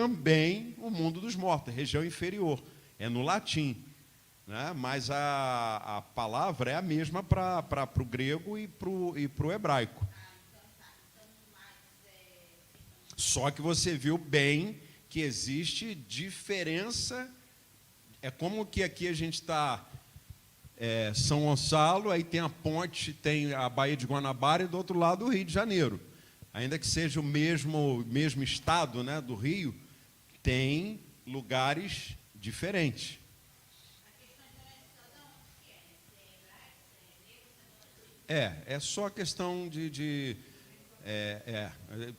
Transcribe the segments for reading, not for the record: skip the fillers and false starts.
também o mundo dos mortos, região inferior. É no latim, né? Mas a palavra é a mesma para o grego e para o hebraico. Só que você viu bem que existe diferença. É como que aqui a gente está São Gonçalo, aí tem a ponte, tem a Baía de Guanabara e do outro lado o Rio de Janeiro. Ainda que seja o mesmo estado, né, do Rio, tem lugares diferentes. É só questão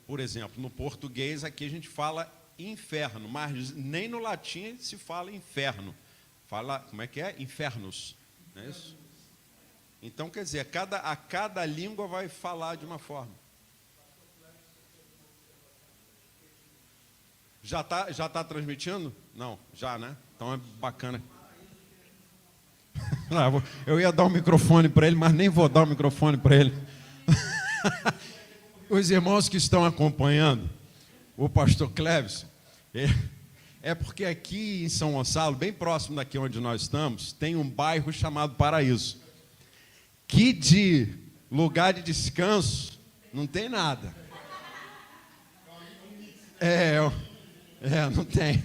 por exemplo, no português aqui a gente fala inferno, mas nem no latim se fala inferno. Fala, como é que é? Infernos, não é isso? Então, quer dizer, a cada língua vai falar de uma forma. Já tá transmitindo? Não, já, né? Então é bacana. Eu ia dar o microfone para ele, mas nem vou dar o microfone para ele. Os irmãos que estão acompanhando o pastor Cleves, é porque aqui em São Gonçalo, bem próximo daqui onde nós estamos, tem um bairro chamado Paraíso, que de lugar de descanso não tem nada. Não tem.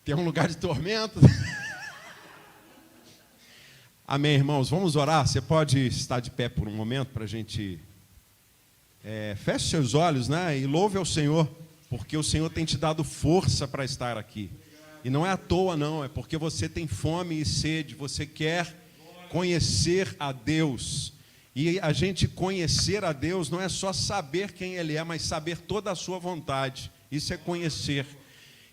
Tem um lugar de tormento. Amém, irmãos? Vamos orar? Você pode estar de pé por um momento para a gente... feche seus olhos, né? E louve ao Senhor, porque o Senhor tem te dado força para estar aqui. E não é à toa, não. É porque você tem fome e sede. Você quer conhecer a Deus. E a gente conhecer a Deus não é só saber quem Ele é, mas saber toda a sua vontade. Isso é conhecer.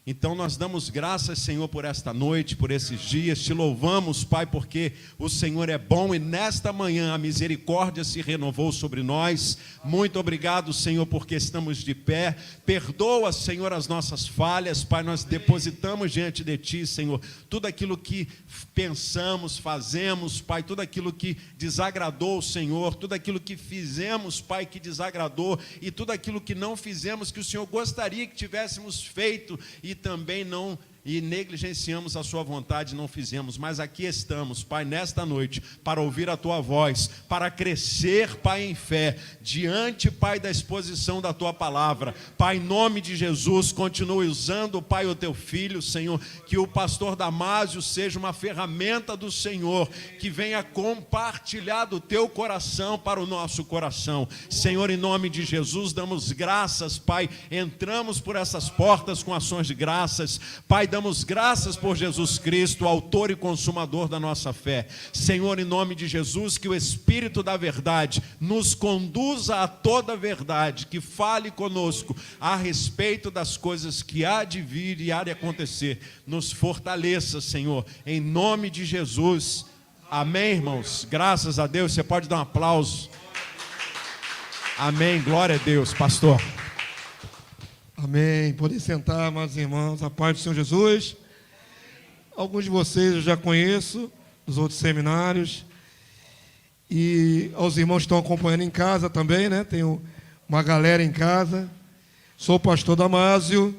Então nós damos graças, Senhor, por esta noite, por esses dias. Te louvamos, Pai, porque o Senhor é bom e nesta manhã a misericórdia se renovou sobre nós. Muito obrigado, Senhor, porque estamos de pé. Perdoa, Senhor, as nossas falhas, Pai. Nós depositamos diante de Ti, Senhor, tudo aquilo que pensamos, fazemos, Pai, tudo aquilo que desagradou o Senhor, tudo aquilo que fizemos, Pai, que desagradou, e tudo aquilo que não fizemos, que o Senhor gostaria que tivéssemos feito, e também não negligenciamos a sua vontade, não fizemos, mas aqui estamos, Pai, nesta noite, para ouvir a Tua voz, para crescer, Pai, em fé, diante, Pai, da exposição da Tua palavra. Pai, em nome de Jesus, continue usando, Pai, o Teu Filho, Senhor, que o pastor Damásio seja uma ferramenta do Senhor, que venha compartilhar do Teu coração para o nosso coração. Senhor, em nome de Jesus, damos graças, Pai, entramos por essas portas com ações de graças, Pai, damos graças por Jesus Cristo, autor e consumador da nossa fé. Senhor, em nome de Jesus, que o Espírito da verdade nos conduza a toda a verdade, que fale conosco a respeito das coisas que há de vir e há de acontecer. Nos fortaleça, Senhor, em nome de Jesus. Amém, irmãos? Graças a Deus. Você pode dar um aplauso. Amém, glória a Deus, pastor. Amém. Podem sentar, amados irmãos, a paz do Senhor Jesus. Alguns de vocês eu já conheço, dos outros seminários. E aos irmãos que estão acompanhando em casa também, né? Tenho uma galera em casa. Sou o pastor Damásio,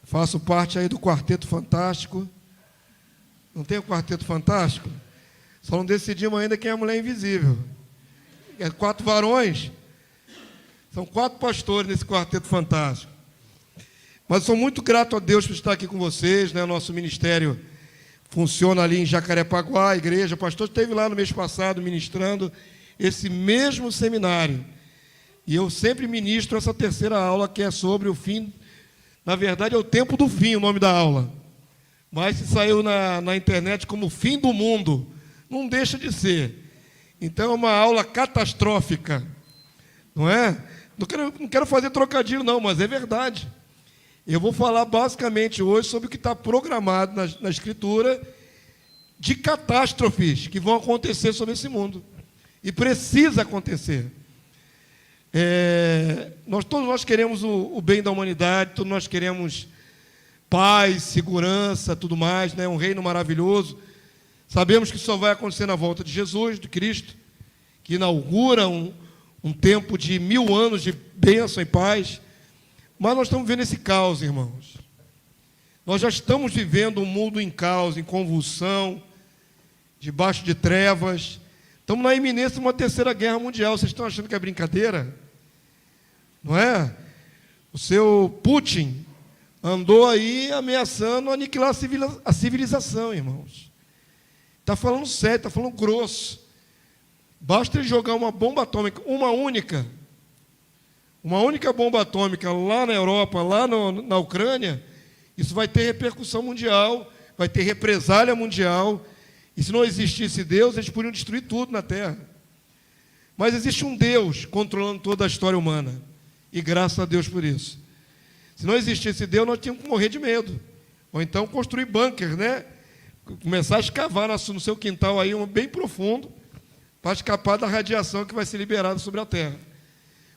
faço parte aí do Quarteto Fantástico. Não tem o Quarteto Fantástico? Só não decidimos ainda quem é a mulher invisível. 4 varões. São 4 pastores nesse Quarteto Fantástico. Mas sou muito grato a Deus por estar aqui com vocês, né? Nosso ministério funciona ali em Jacarepaguá, a igreja. O pastor esteve lá no mês passado ministrando esse mesmo seminário. E eu sempre ministro essa terceira aula, que é sobre o fim. Na verdade, é o tempo do fim, o nome da aula. Mas se saiu na internet como fim do mundo, não deixa de ser. Então é uma aula catastrófica, não é? Não quero fazer trocadilho, não, mas é verdade. Eu vou falar basicamente hoje sobre o que está programado na Escritura de catástrofes que vão acontecer sobre esse mundo. E precisa acontecer. Todos nós queremos o bem da humanidade, todos nós queremos paz, segurança, tudo mais, né? Um reino maravilhoso. Sabemos que isso só vai acontecer na volta de Jesus, de Cristo, que inaugura um tempo de 1000 anos de bênção e paz. Mas nós estamos vendo esse caos, irmãos. Nós já estamos vivendo um mundo em caos, em convulsão, debaixo de trevas. Estamos na iminência de uma terceira guerra mundial. Vocês estão achando que é brincadeira? Não é? O seu Putin andou aí ameaçando aniquilar a civilização, irmãos. Está falando sério, está falando grosso. Basta ele jogar uma bomba atômica, uma única bomba atômica lá na Europa, lá na Ucrânia, isso vai ter repercussão mundial, vai ter represália mundial. E se não existisse Deus, eles poderiam destruir tudo na Terra. Mas existe um Deus controlando toda a história humana. E graças a Deus por isso. Se não existisse Deus, nós tínhamos que morrer de medo. Ou então construir bunkers, né? Começar a escavar no seu quintal aí, bem profundo, para escapar da radiação que vai ser liberada sobre a Terra.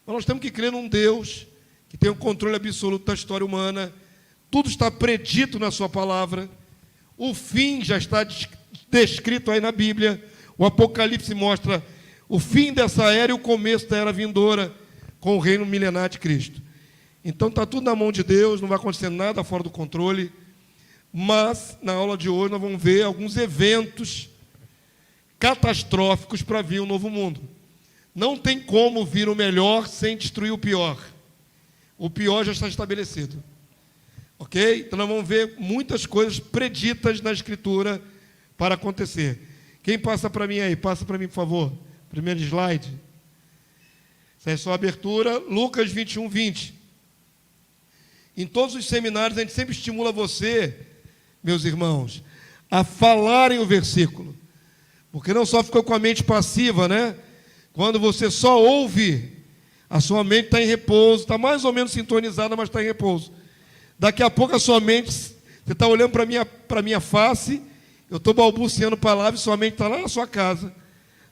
Mas nós temos que crer num Deus que tem o controle absoluto da história humana. Tudo está predito na sua palavra. O fim já está descrito aí na Bíblia. O Apocalipse mostra o fim dessa era e o começo da era vindoura com o reino milenar de Cristo. Então está tudo na mão de Deus, não vai acontecer nada fora do controle. Mas na aula de hoje nós vamos ver alguns eventos catastróficos para vir um novo mundo. Não tem como vir o melhor sem destruir o pior. O pior já está estabelecido. Ok? Então nós vamos ver muitas coisas preditas na Escritura para acontecer. Quem passa para mim aí? Passa para mim, por favor. Primeiro slide. Essa é só a abertura. Lucas 21, 20. Em todos os seminários a gente sempre estimula você, meus irmãos, a falarem o versículo. Porque não só ficou com a mente passiva, né? Quando você só ouve, a sua mente está em repouso, está mais ou menos sintonizada, mas está em repouso. Daqui a pouco a sua mente, você está olhando para a minha face, eu estou balbuciando palavras e sua mente está lá na sua casa.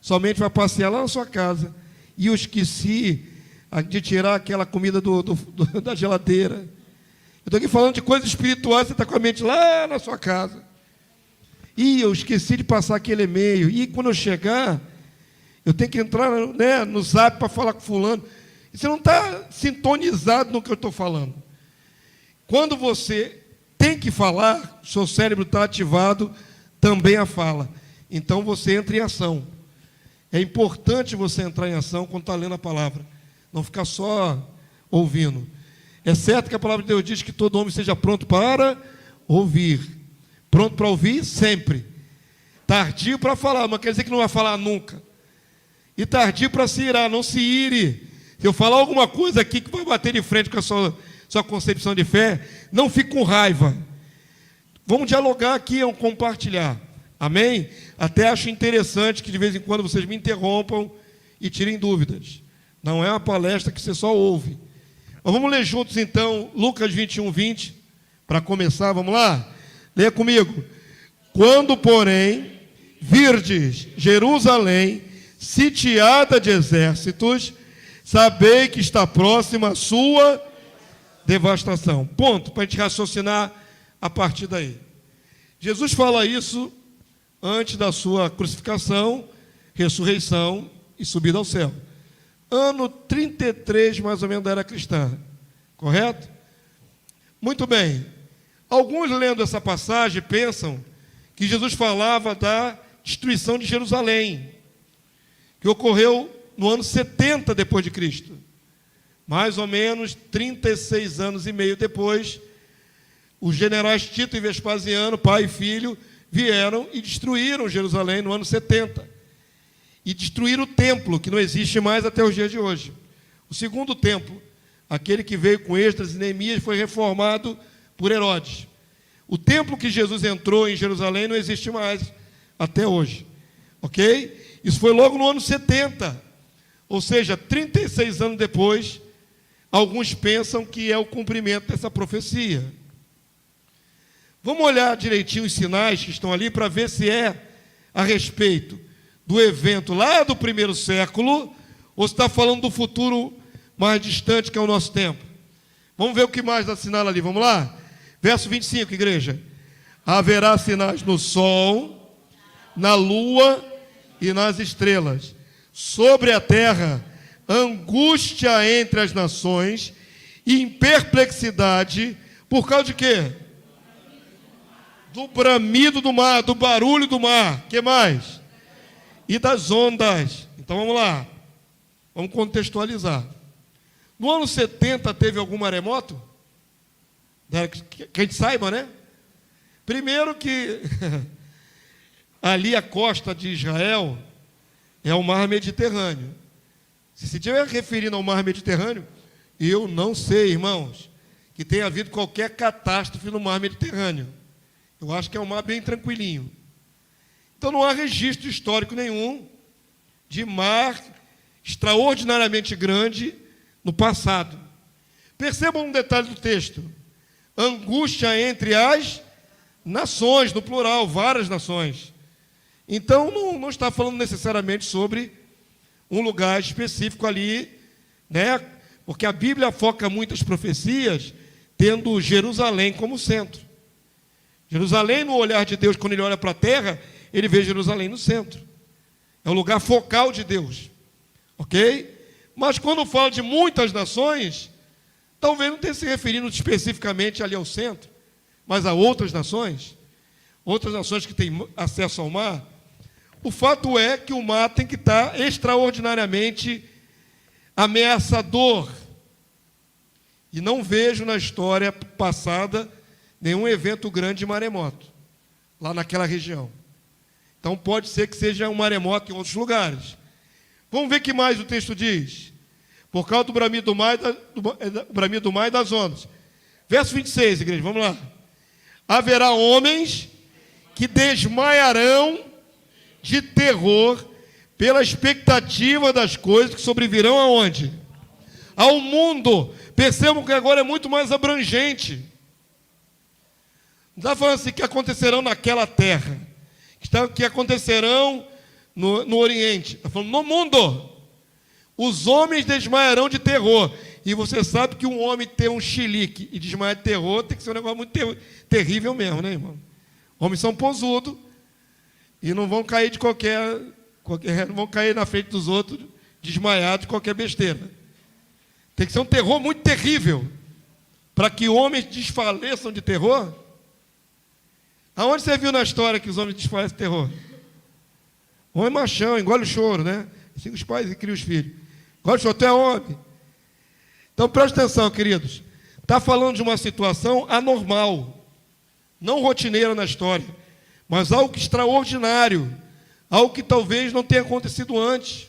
Sua mente vai passear lá na sua casa. E eu esqueci de tirar aquela comida da geladeira. Eu estou aqui falando de coisas espirituais, você está com a mente lá na sua casa. E eu esqueci de passar aquele e-mail. E quando eu chegar, eu tenho que entrar, né, no Zap para falar com fulano. E você não está sintonizado no que eu estou falando. Quando você tem que falar, seu cérebro está ativado, também a fala. Então você entra em ação. É importante você entrar em ação quando está lendo a palavra. Não ficar só ouvindo. É certo que a palavra de Deus diz que todo homem seja pronto para ouvir. Pronto para ouvir sempre. Tardio para falar, não quer dizer que não vai falar nunca. E tardio para se irar, não se ire. Se eu falar alguma coisa aqui que vai bater de frente com a sua concepção de fé, não fique com raiva. Vamos dialogar aqui, vamos compartilhar. Amém? Até acho interessante que de vez em quando vocês me interrompam e tirem dúvidas. Não é uma palestra que você só ouve. Mas vamos ler juntos então Lucas 21, 20. Para começar, vamos lá? Leia comigo. Quando, porém, virdes Jerusalém sitiada de exércitos, sabei que está próxima a sua devastação. Ponto, para a gente raciocinar a partir daí. Jesus fala isso antes da sua crucificação, ressurreição e subida ao céu. Ano 33, mais ou menos, da era cristã. Correto? Muito bem. Alguns, lendo essa passagem, pensam que Jesus falava da destruição de Jerusalém, que ocorreu no ano 70 depois de Cristo. Mais ou menos 36 anos e meio depois, os generais Tito e Vespasiano, pai e filho, vieram e destruíram Jerusalém no ano 70. E destruíram o templo, que não existe mais até os dias de hoje. O segundo templo, aquele que veio com Esdras e Neemias, foi reformado por Herodes. O templo que Jesus entrou em Jerusalém não existe mais até hoje. Ok? Isso foi logo no ano 70. Ou seja, 36 anos depois, alguns pensam que é o cumprimento dessa profecia. Vamos olhar direitinho os sinais que estão ali para ver se é a respeito do evento lá do primeiro século ou se está falando do futuro mais distante, que é o nosso tempo. Vamos ver o que mais assinala ali, vamos lá? Verso 25, igreja. Haverá sinais no sol, na lua e nas estrelas. Sobre a terra, angústia entre as nações e em perplexidade, por causa de quê? Do bramido do mar, do barulho do mar. O que mais? E das ondas. Então vamos lá. Vamos contextualizar. No ano 70 teve algum maremoto? Que a gente saiba, né? Primeiro que ali a costa de Israel é o mar Mediterrâneo. Se se estiver referindo ao mar Mediterrâneo, eu não sei, irmãos, que tenha havido qualquer catástrofe no mar Mediterrâneo. Eu acho que é um mar bem tranquilinho. Então não há registro histórico nenhum de mar extraordinariamente grande no passado. Percebam um detalhe do texto. Angústia entre as nações, no plural, várias nações. Então não está falando necessariamente sobre um lugar específico ali, né? Porque a Bíblia foca muitas profecias tendo Jerusalém como centro. Jerusalém, no olhar de Deus, quando ele olha para a terra, ele vê Jerusalém no centro. É o lugar focal de Deus. Ok? Mas quando fala de muitas nações, talvez não tenha se referindo especificamente ali ao centro, mas a outras nações que têm acesso ao mar. O fato é que o mar tem que estar extraordinariamente ameaçador. E não vejo na história passada nenhum evento grande de maremoto, lá naquela região. Então pode ser que seja um maremoto em outros lugares. Vamos ver o que mais o texto diz. Por causa do bramido do mar e das ondas. Verso 26, igreja, vamos lá. Haverá homens que desmaiarão de terror pela expectativa das coisas que sobrevirão aonde? Ao mundo. Percebam que agora é muito mais abrangente. Não está falando assim que acontecerão naquela terra, que acontecerão no Oriente. Está falando no mundo. Os homens desmaiarão de terror. E você sabe que um homem ter um chilique e desmaiar de terror tem que ser um negócio muito terrível mesmo, né, irmão? Homens são posudos e não vão cair de qualquer não vão cair na frente dos outros desmaiados de qualquer besteira. Tem que ser um terror muito terrível para que homens desfaleçam de terror. Aonde você viu na história que os homens desfalecem de terror? Homem machão, engole o choro, né? Assim os pais e criam os filhos. Engole o choro, tu é homem. Então preste atenção, queridos. Está falando de uma situação anormal, não rotineira na história, mas algo extraordinário, algo que talvez não tenha acontecido antes.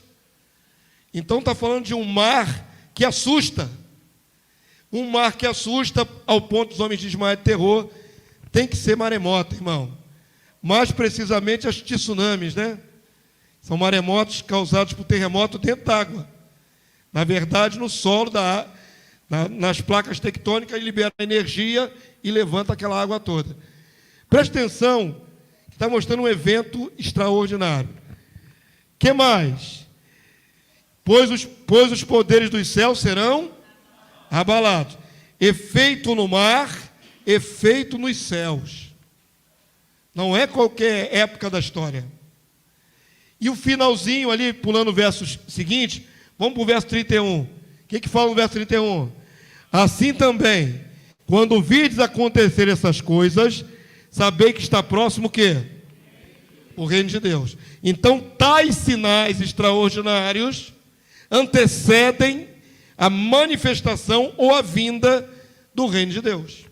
Então está falando de um mar que assusta. Um mar que assusta ao ponto dos homens desmaiar de terror. Tem que ser maremoto, irmão. Mais precisamente as tsunamis, né? São maremotos causados por terremoto dentro d'água. Na verdade, no solo, nas placas tectônicas, ele libera energia e levanta aquela água toda. Preste atenção, que está mostrando um evento extraordinário. O que mais? Pois os poderes dos céus serão abalados. Efeito no mar, efeito nos céus. Não é qualquer época da história. E o finalzinho ali, pulando o verso seguinte, vamos para o verso 31. O que fala no verso 31? Assim também, quando virdes acontecer essas coisas, sabei que está próximo o quê? O reino de Deus. Então, tais sinais extraordinários antecedem a manifestação ou a vinda do reino de Deus.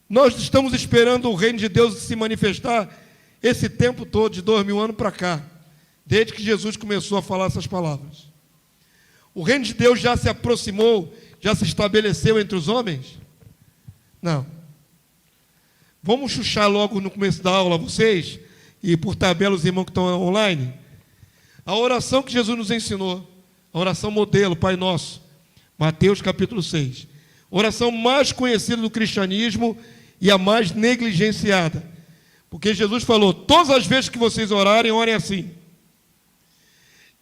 Nós estamos esperando o reino de Deus se manifestar esse tempo todo, de 2000 anos para cá, desde que Jesus começou a falar essas palavras. O reino de Deus já se aproximou, já se estabeleceu entre os homens? Não. Vamos chuchar logo no começo da aula, vocês, e por tabela os irmãos que estão online. A oração que Jesus nos ensinou, a oração modelo, Pai Nosso, Mateus capítulo 6. Oração mais conhecida do cristianismo e a mais negligenciada. Porque Jesus falou, todas as vezes que vocês orarem, orem assim.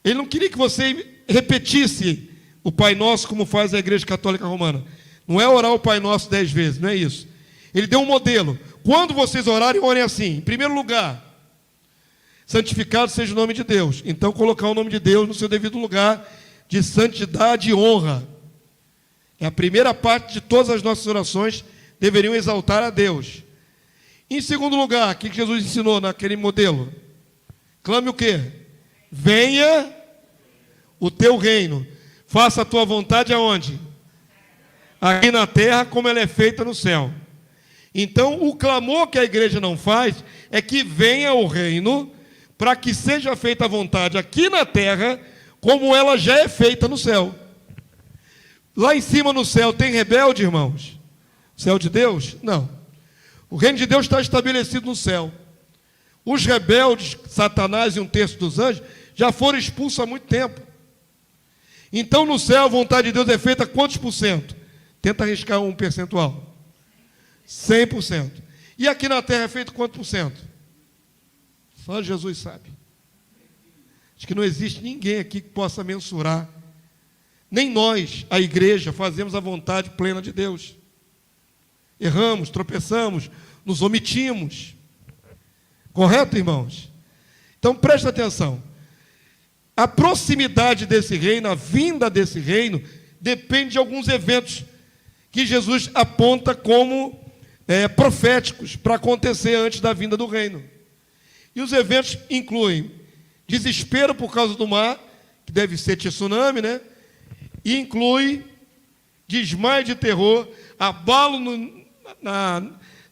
Ele não queria que você repetisse o Pai Nosso como faz a Igreja Católica Romana. Não é orar o Pai Nosso 10 vezes, não é isso. Ele deu um modelo. Quando vocês orarem, orem assim. Em primeiro lugar, santificado seja o nome de Deus. Então, colocar o nome de Deus no seu devido lugar de santidade e honra. É a primeira parte de todas as nossas orações, deveriam exaltar a Deus. Em segundo lugar, o que Jesus ensinou naquele modelo? Clame o quê? Venha o teu reino. Faça a tua vontade aonde? Aqui na terra, como ela é feita no céu. Então, o clamor que a igreja não faz é que venha o reino, para que seja feita a vontade aqui na terra, como ela já é feita no céu. Lá em cima no céu tem rebelde, irmãos? O céu de Deus? Não. O reino de Deus está estabelecido no céu. Os rebeldes, Satanás e 1/3 dos anjos, já foram expulsos há muito tempo. Então, no céu, a vontade de Deus é feita quantos por cento? Tenta arriscar um percentual. 100%. E aqui na terra é feito quanto por cento? Só Jesus sabe. Acho que não existe ninguém aqui que possa mensurar. Nem nós, a igreja, fazemos a vontade plena de Deus. Erramos, tropeçamos, nos omitimos. Correto, irmãos? Então, presta atenção. A proximidade desse reino, a vinda desse reino, depende de alguns eventos que Jesus aponta como proféticos para acontecer antes da vinda do reino. E os eventos incluem desespero por causa do mar, que deve ser tsunami, né? E inclui desmaio de terror, abalo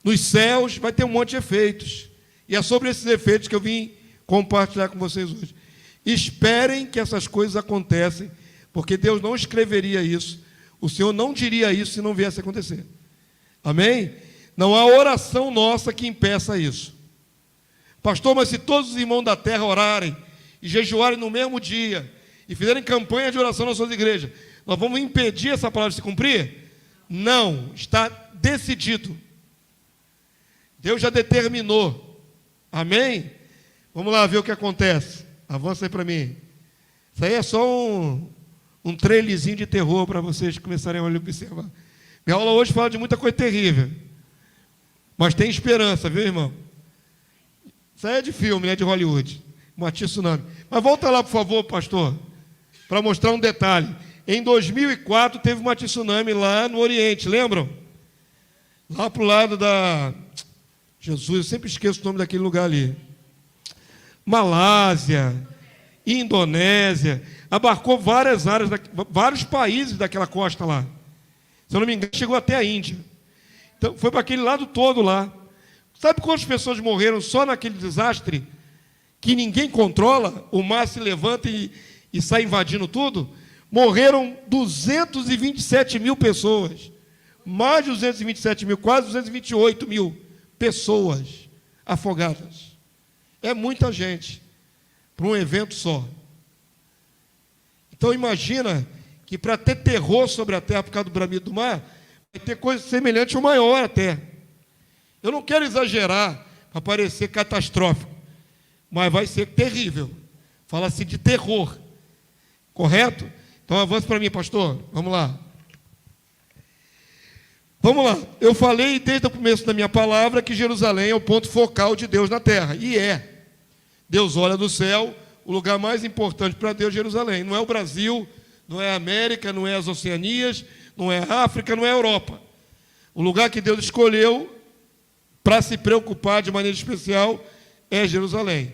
nos céus, vai ter um monte de efeitos. E é sobre esses efeitos que eu vim compartilhar com vocês hoje. Esperem que essas coisas acontecem, porque Deus não escreveria isso, o Senhor não diria isso se não viesse a acontecer. Amém? Não há oração nossa que impeça isso. Pastor, mas se todos os irmãos da terra orarem e jejuarem no mesmo dia e fizerem campanha de oração nas suas igrejas, nós vamos impedir essa palavra de se cumprir? Não, está decidido. Deus já determinou. Amém? Vamos lá ver o que acontece. Avança aí para mim. Isso aí é só um trailerzinho de terror para vocês começarem a observar. Minha aula hoje fala de muita coisa terrível. Mas tem esperança, viu, irmão? Isso aí é de filme, né, de Hollywood. Uma tsunami. Mas volta lá, por favor, pastor, para mostrar um detalhe. Em 2004 teve uma tsunami lá no Oriente, lembram? Lá para o lado da... Jesus, eu sempre esqueço o nome daquele lugar ali. Malásia, Indonésia, abarcou várias áreas, vários países daquela costa lá. Se eu não me engano, chegou até a Índia. Então, foi para aquele lado todo lá. Sabe quantas pessoas morreram só naquele desastre que ninguém controla? O mar se levanta e sai invadindo tudo? Morreram 227 mil pessoas. Mais de 227 mil, quase 228 mil pessoas afogadas. É muita gente para um evento só. Então imagina que para ter terror sobre a terra por causa do bramido do mar, vai ter coisa semelhante ou maior até. Eu não quero exagerar para parecer catastrófico, mas vai ser terrível. Fala-se de terror. Correto? Então avança para mim, pastor. Vamos lá. Vamos lá. Eu falei desde o começo da minha palavra que Jerusalém é o ponto focal de Deus na terra. E é. Deus olha do céu, o lugar mais importante para Deus é Jerusalém. Não é o Brasil, não é a América, não é as Oceanias, não é a África, não é a Europa. O lugar que Deus escolheu para se preocupar de maneira especial é Jerusalém.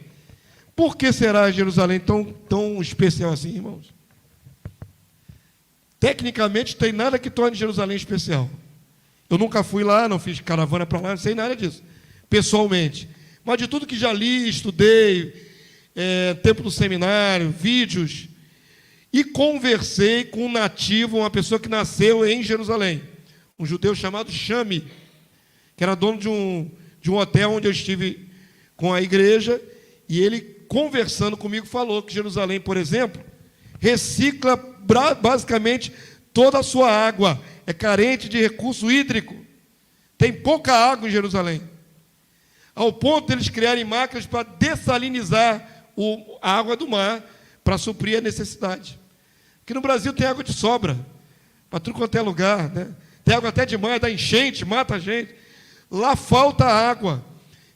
Por que será Jerusalém tão especial assim, irmãos? Tecnicamente, tem nada que torne Jerusalém especial. Eu nunca fui lá, não fiz caravana para lá, não sei nada disso, pessoalmente. Mas de tudo que já li, estudei, tempo do seminário, vídeos, e conversei com um nativo, uma pessoa que nasceu em Jerusalém, um judeu chamado Shami, que era dono de um hotel onde eu estive com a igreja, e ele, conversando comigo, falou que Jerusalém, por exemplo, recicla basicamente toda a sua água, é carente de recurso hídrico, tem pouca água em Jerusalém, ao ponto de eles criarem máquinas para dessalinizar a água do mar, para suprir a necessidade. Aqui no Brasil tem água de sobra, para tudo quanto é lugar, né? Tem água até demais, dá enchente, mata a gente. Lá falta água.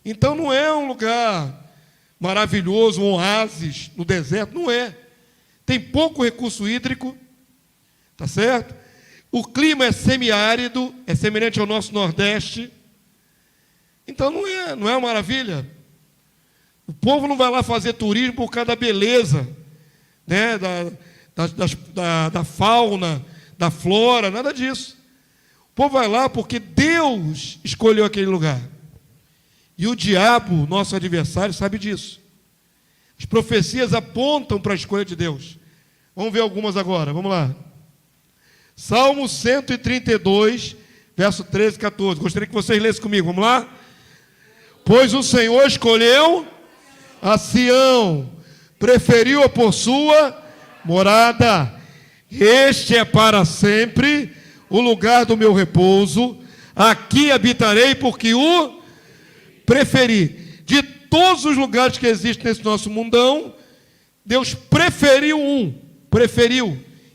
Então não é um lugar maravilhoso, um oásis no deserto, não é. Tem pouco recurso hídrico, tá certo? O clima é semiárido, é semelhante ao nosso Nordeste. Então não é uma maravilha? O povo não vai lá fazer turismo por causa da beleza, né? da fauna, da flora, nada disso. O povo vai lá porque Deus escolheu aquele lugar. E o diabo, nosso adversário, sabe disso. As profecias apontam para a escolha de Deus. Vamos ver algumas agora, vamos lá. Salmo 132, verso 13 e 14. Gostaria que vocês lessem comigo, vamos lá? Pois o Senhor escolheu a Sião, preferiu-a por sua morada. Este é para sempre o lugar do meu repouso. Aqui habitarei porque o preferi. De todos os lugares que existem nesse nosso mundão, Deus preferiu,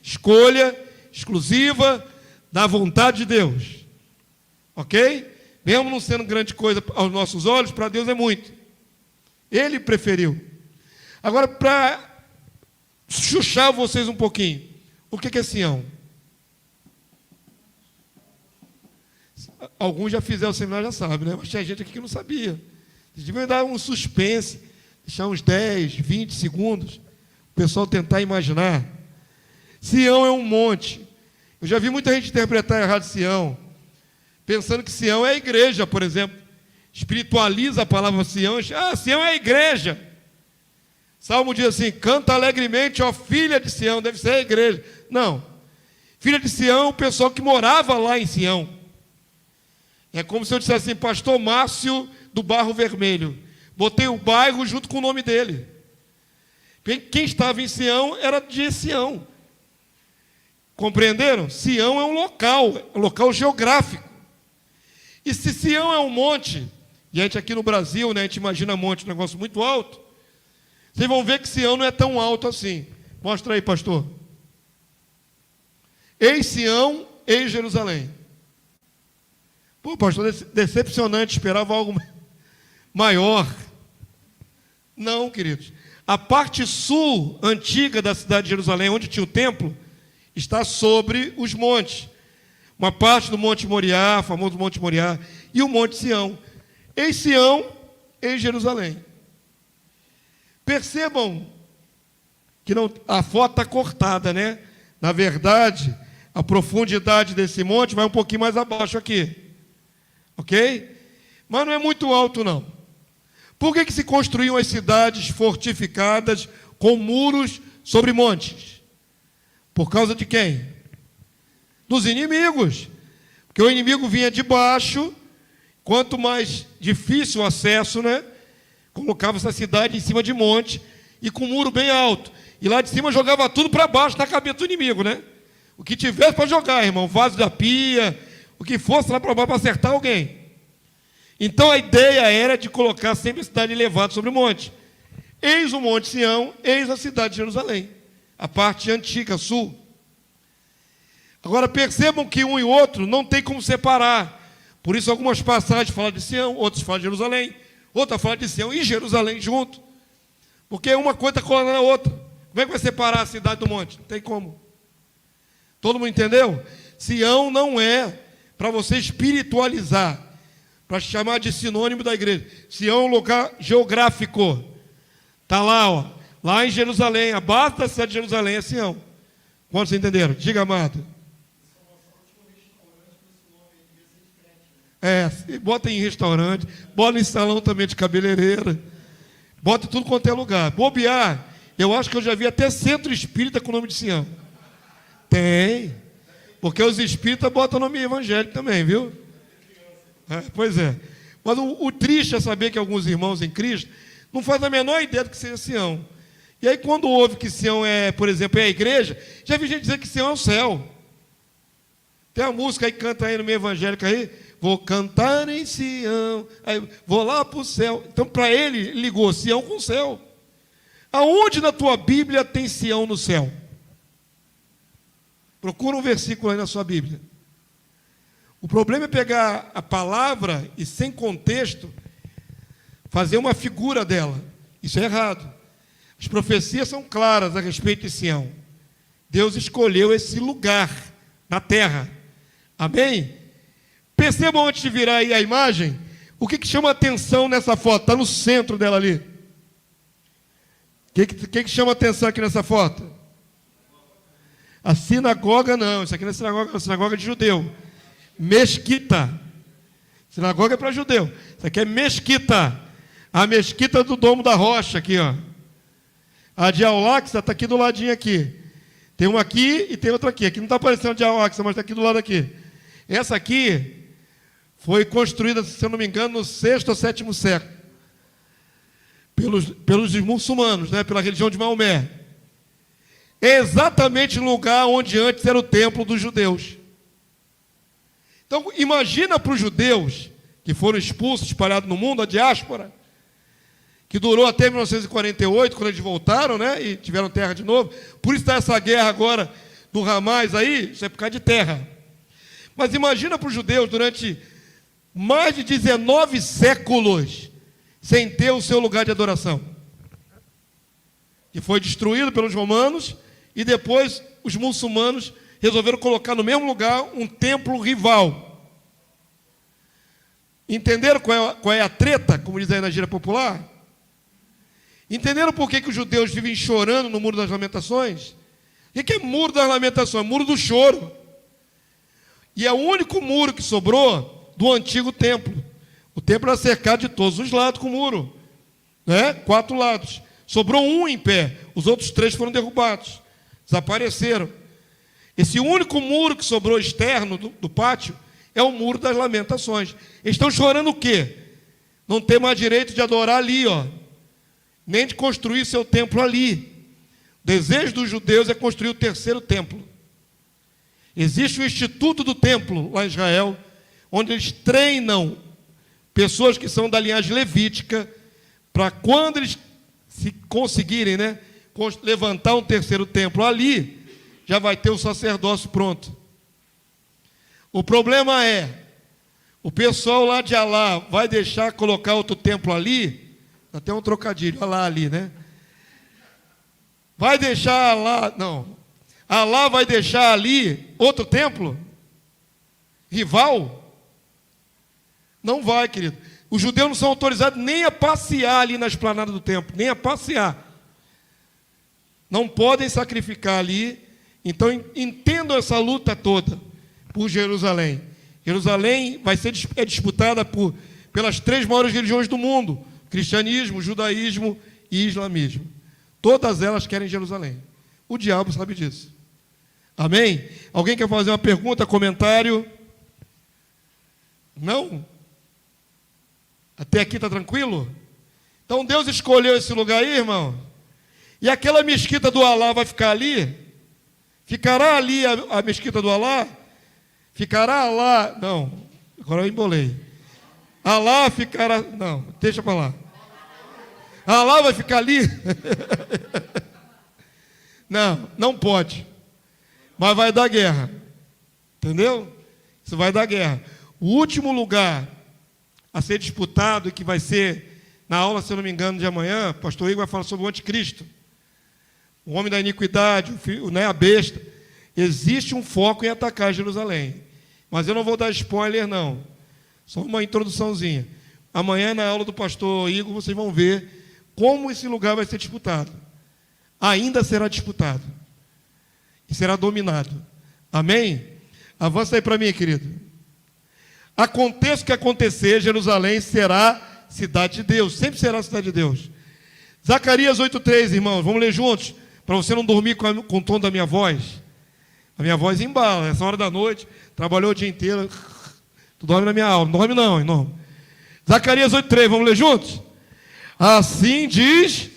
escolha exclusiva da vontade de Deus, ok? Mesmo não sendo grande coisa aos nossos olhos, para Deus é muito. Ele preferiu. Agora, para chuchar vocês um pouquinho, o que é Sião? Alguns já fizeram o seminário, já sabem, né? Mas tinha gente aqui que não sabia. Vocês deviam dar um suspense, deixar uns 10, 20 segundos, o pessoal tentar imaginar. Sião é um monte. Eu já vi muita gente interpretar errado Sião, pensando que Sião é a igreja, por exemplo. Espiritualiza a palavra Sião. Sião é a igreja. Salmo diz assim: canta alegremente, ó filha de Sião. Deve ser a igreja. Não. Filha de Sião é o pessoal que morava lá em Sião. É como se eu dissesse assim: pastor Márcio do Barro Vermelho. Botei o bairro junto com o nome dele. Quem estava em Sião era de Sião. Compreenderam? Sião é um local geográfico. E se Sião é um monte, e a gente aqui no Brasil, né, a gente imagina monte, um negócio muito alto, vocês vão ver que Sião não é tão alto assim. Mostra aí, pastor. Eis Sião, eis Jerusalém. Pô, pastor, decepcionante, esperava algo maior. Não, queridos. A parte sul antiga da cidade de Jerusalém, onde tinha o templo, está sobre os montes. Uma parte do Monte Moriá, famoso Monte Moriá, e o Monte Sião. Em Sião, em Jerusalém. Percebam que a foto está cortada, né? Na verdade, a profundidade desse monte vai um pouquinho mais abaixo aqui. Ok? Mas não é muito alto, não. Por que se construíam as cidades fortificadas com muros sobre montes? Por causa de quem? Dos inimigos. Porque o inimigo vinha de baixo, quanto mais difícil o acesso, né? Colocava essa cidade em cima de monte e com um muro bem alto. E lá de cima jogava tudo para baixo na cabeça do inimigo, né? O que tivesse para jogar, irmão, vaso da pia, o que fosse lá para baixo para acertar alguém. Então a ideia era de colocar sempre a cidade elevada sobre o monte. Eis o Monte Sião, eis a cidade de Jerusalém, a parte antiga, sul. Agora percebam que um e outro não tem como separar. Por isso algumas passagens falam de Sião, outras falam de Jerusalém, outra fala de Sião e Jerusalém junto. Porque uma coisa está colando na outra. Como é que vai separar a cidade do monte? Não tem como. Todo mundo entendeu? Sião não é para você espiritualizar, para chamar de sinônimo da igreja. Sião é um lugar geográfico. Está lá, ó, lá em Jerusalém, a base da cidade de Jerusalém é Sião. Quantos entenderam? Diga, amado. Bota em restaurante, bota em salão também de cabeleireira, bota em tudo quanto é lugar. Bobear, eu acho que eu já vi até centro espírita com o nome de Sião. Tem, porque os espíritas botam nome evangélico também, viu? Pois é. Mas o triste é saber que alguns irmãos em Cristo não fazem a menor ideia do que seja Sião. E aí quando ouve que Sião é, por exemplo, é a igreja, já vi gente dizer que Sião é o céu. Tem uma música aí que canta aí no meio evangélico aí, vou cantar em Sião, aí vou lá para o céu. Então para ele ligou Sião com o céu. Aonde na tua Bíblia tem Sião no céu? Procura um versículo aí na sua Bíblia. O problema é pegar a palavra e, sem contexto, fazer uma figura dela. Isso é errado. As profecias são claras a respeito de Sião. Deus escolheu esse lugar na terra. Amém? Percebam antes de virar aí a imagem, o que chama atenção nessa foto? Está no centro dela ali. O que chama atenção aqui nessa foto? A sinagoga não, isso aqui não é sinagoga, é a sinagoga de judeu. Mesquita. Sinagoga é para judeu. Isso aqui é mesquita. A mesquita do Domo da Rocha aqui, ó. A de Al-Aqsa está aqui do ladinho aqui. Tem uma aqui e tem outra aqui. Aqui não está aparecendo de Al-Aqsa, mas está aqui do lado aqui. Essa aqui foi construída, se eu não me engano, no 6º ou 7º século. Pelos muçulmanos, né? Pela religião de Maomé. É exatamente o lugar onde antes era o templo dos judeus. Então, imagina para os judeus que foram expulsos, espalhados no mundo, a diáspora, que durou até 1948, quando eles voltaram, né, e tiveram terra de novo. Por isso está essa guerra agora do Hamas aí, isso é por causa de terra. Mas imagina para os judeus, durante mais de 19 séculos, sem ter o seu lugar de adoração, que foi destruído pelos romanos, e depois os muçulmanos resolveram colocar no mesmo lugar um templo rival. Entenderam qual é a treta, como diz aí na gíria popular? Entenderam por que os judeus vivem chorando no Muro das Lamentações? O que é Muro das Lamentações? Muro do choro. E é o único muro que sobrou do antigo templo. O templo era cercado de todos os lados com muro, né? 4 lados. Sobrou um em pé, os outros 3 foram derrubados, desapareceram. Esse único muro que sobrou externo do pátio é o Muro das Lamentações. Eles estão chorando o quê? Não ter mais direito de adorar ali, ó, nem de construir seu templo ali. O desejo dos judeus é construir o 3º templo. Existe o Instituto do Templo lá em Israel, onde eles treinam pessoas que são da linhagem levítica, para quando eles se conseguirem, né, levantar um 3º templo ali, já vai ter o sacerdócio pronto. O problema é, o pessoal lá de Alá vai deixar colocar outro templo ali, até um trocadilho, Alá ali, né? Vai deixar Alá, não, Alá vai deixar ali outro templo? Rival? Não vai, querido. Os judeus não são autorizados nem a passear ali na esplanada do templo, nem a passear. Não podem sacrificar ali. Então, entendam essa luta toda por Jerusalém. Jerusalém vai ser disputada pelas 3 maiores religiões do mundo: cristianismo, judaísmo e islamismo. Todas elas querem Jerusalém. O diabo sabe disso. Amém? Alguém quer fazer uma pergunta, comentário? Não? Até aqui está tranquilo? Então Deus escolheu esse lugar aí, irmão. E aquela mesquita do Alá vai ficar ali? Ficará ali a mesquita do Alá? Ficará lá? Não, agora eu embolei. Alá ficará... Não, deixa para lá. Alá vai ficar ali? Não, não pode. Mas vai dar guerra. Entendeu? Isso vai dar guerra. O último lugar a ser disputado, e que vai ser, na aula, se eu não me engano, de amanhã, o pastor Igor vai falar sobre o anticristo, o homem da iniquidade, né, a besta. Existe um foco em atacar Jerusalém, mas eu não vou dar spoiler não, só uma introduçãozinha. Amanhã, na aula do pastor Igor, vocês vão ver como esse lugar vai ser disputado. Ainda será disputado e será dominado. Amém? Avança aí para mim, querido. Aconteça o que acontecer, Jerusalém será cidade de Deus. Sempre será cidade de Deus. Zacarias 8,3, irmãos. Vamos ler juntos? Para você não dormir com o tom da minha voz. A minha voz embala. Essa hora da noite, trabalhou o dia inteiro. Tu dorme na minha aula. Não dorme não, irmão. Zacarias 8,3. Vamos ler juntos? Assim diz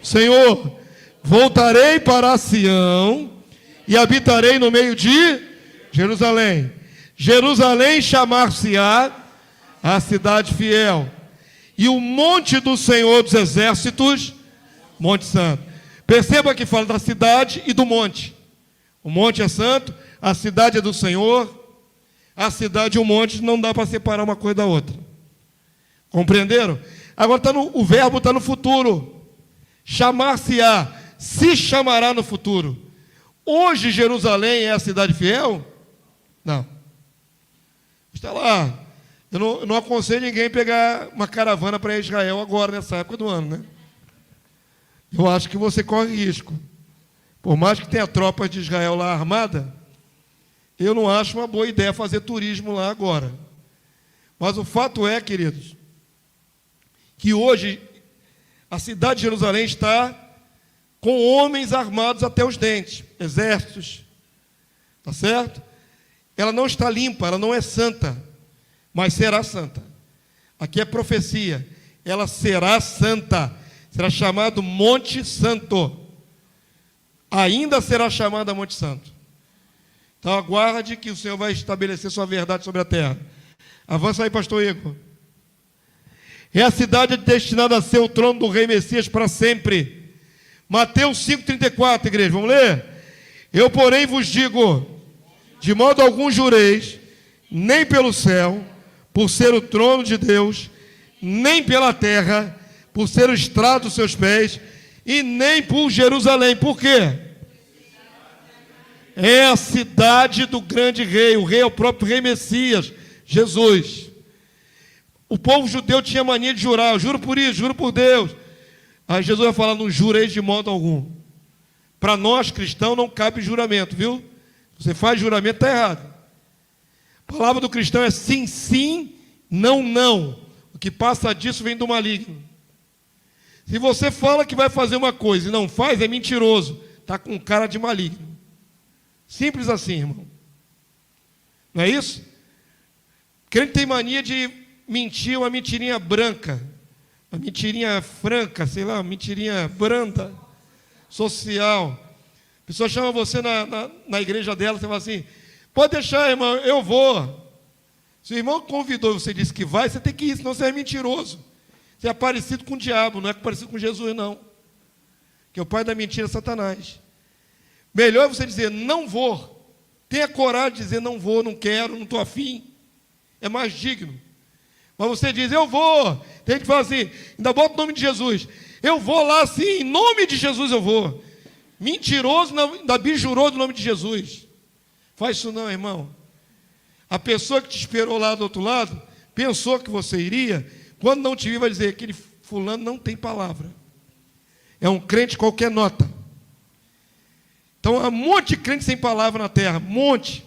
o Senhor: voltarei para Sião e habitarei no meio de Jerusalém. Jerusalém chamar-se-á a cidade fiel, e o monte do Senhor dos exércitos, Monte Santo. Perceba que fala da cidade e do monte. O monte é santo, a cidade é do Senhor. A cidade e o monte não dá para separar uma coisa da outra. Compreenderam? Agora o verbo está no futuro. Chamar-se-á, se chamará no futuro. Hoje Jerusalém é a cidade fiel? Não. Está lá. Eu não aconselho ninguém a pegar uma caravana para Israel agora, nessa época do ano, né? Eu acho que você corre risco. Por mais que tenha tropas de Israel lá armada, eu não acho uma boa ideia fazer turismo lá agora. Mas o fato é, queridos, que hoje a cidade de Jerusalém está com homens armados até os dentes, exércitos, tá certo? Ela não está limpa, ela não é santa, mas será santa. Aqui é profecia, ela será santa, será chamado Monte Santo, ainda será chamada Monte Santo. Então aguarde que o Senhor vai estabelecer sua verdade sobre a terra. Avança aí, pastor Igor. É a cidade destinada a ser o trono do rei Messias para sempre. Mateus 5,34, igreja, vamos ler? Eu, porém, vos digo, de modo algum jureis, nem pelo céu, por ser o trono de Deus, nem pela terra, por ser o estrado dos seus pés, e nem por Jerusalém. Por quê? É a cidade do grande rei, o rei é o próprio rei Messias, Jesus. O povo judeu tinha mania de jurar, eu juro por isso, juro por Deus. Aí Jesus vai falar, não jureis de modo algum. Para nós cristãos não cabe juramento, viu? Você faz juramento, está errado. A palavra do cristão é sim, sim, não, não. O que passa disso vem do maligno. Se você fala que vai fazer uma coisa e não faz, é mentiroso. Está com cara de maligno. Simples assim, irmão. Não é isso? Crente tem mania de mentir uma mentirinha branca, uma mentirinha franca, sei lá, uma mentirinha branda, social. A pessoa chama você na igreja dela, você fala assim, pode deixar, irmão, eu vou. Se o irmão convidou e você disse que vai, você tem que ir, senão você é mentiroso. Você é parecido com o diabo, não é parecido com Jesus, não. Que o pai da mentira é Satanás. Melhor é você dizer, não vou. Tenha coragem de dizer, não vou, não quero, não estou afim. É mais digno. Mas você diz, eu vou. Tem gente que fala assim, ainda bota o nome de Jesus. Eu vou lá sim, em nome de Jesus eu vou. Mentiroso, ainda bijurou do nome de Jesus. Faz isso não, irmão. A pessoa que te esperou lá do outro lado, pensou que você iria, quando não te vir vai dizer, aquele fulano não tem palavra. É um crente qualquer nota. Então há um monte de crente sem palavra na terra, um monte.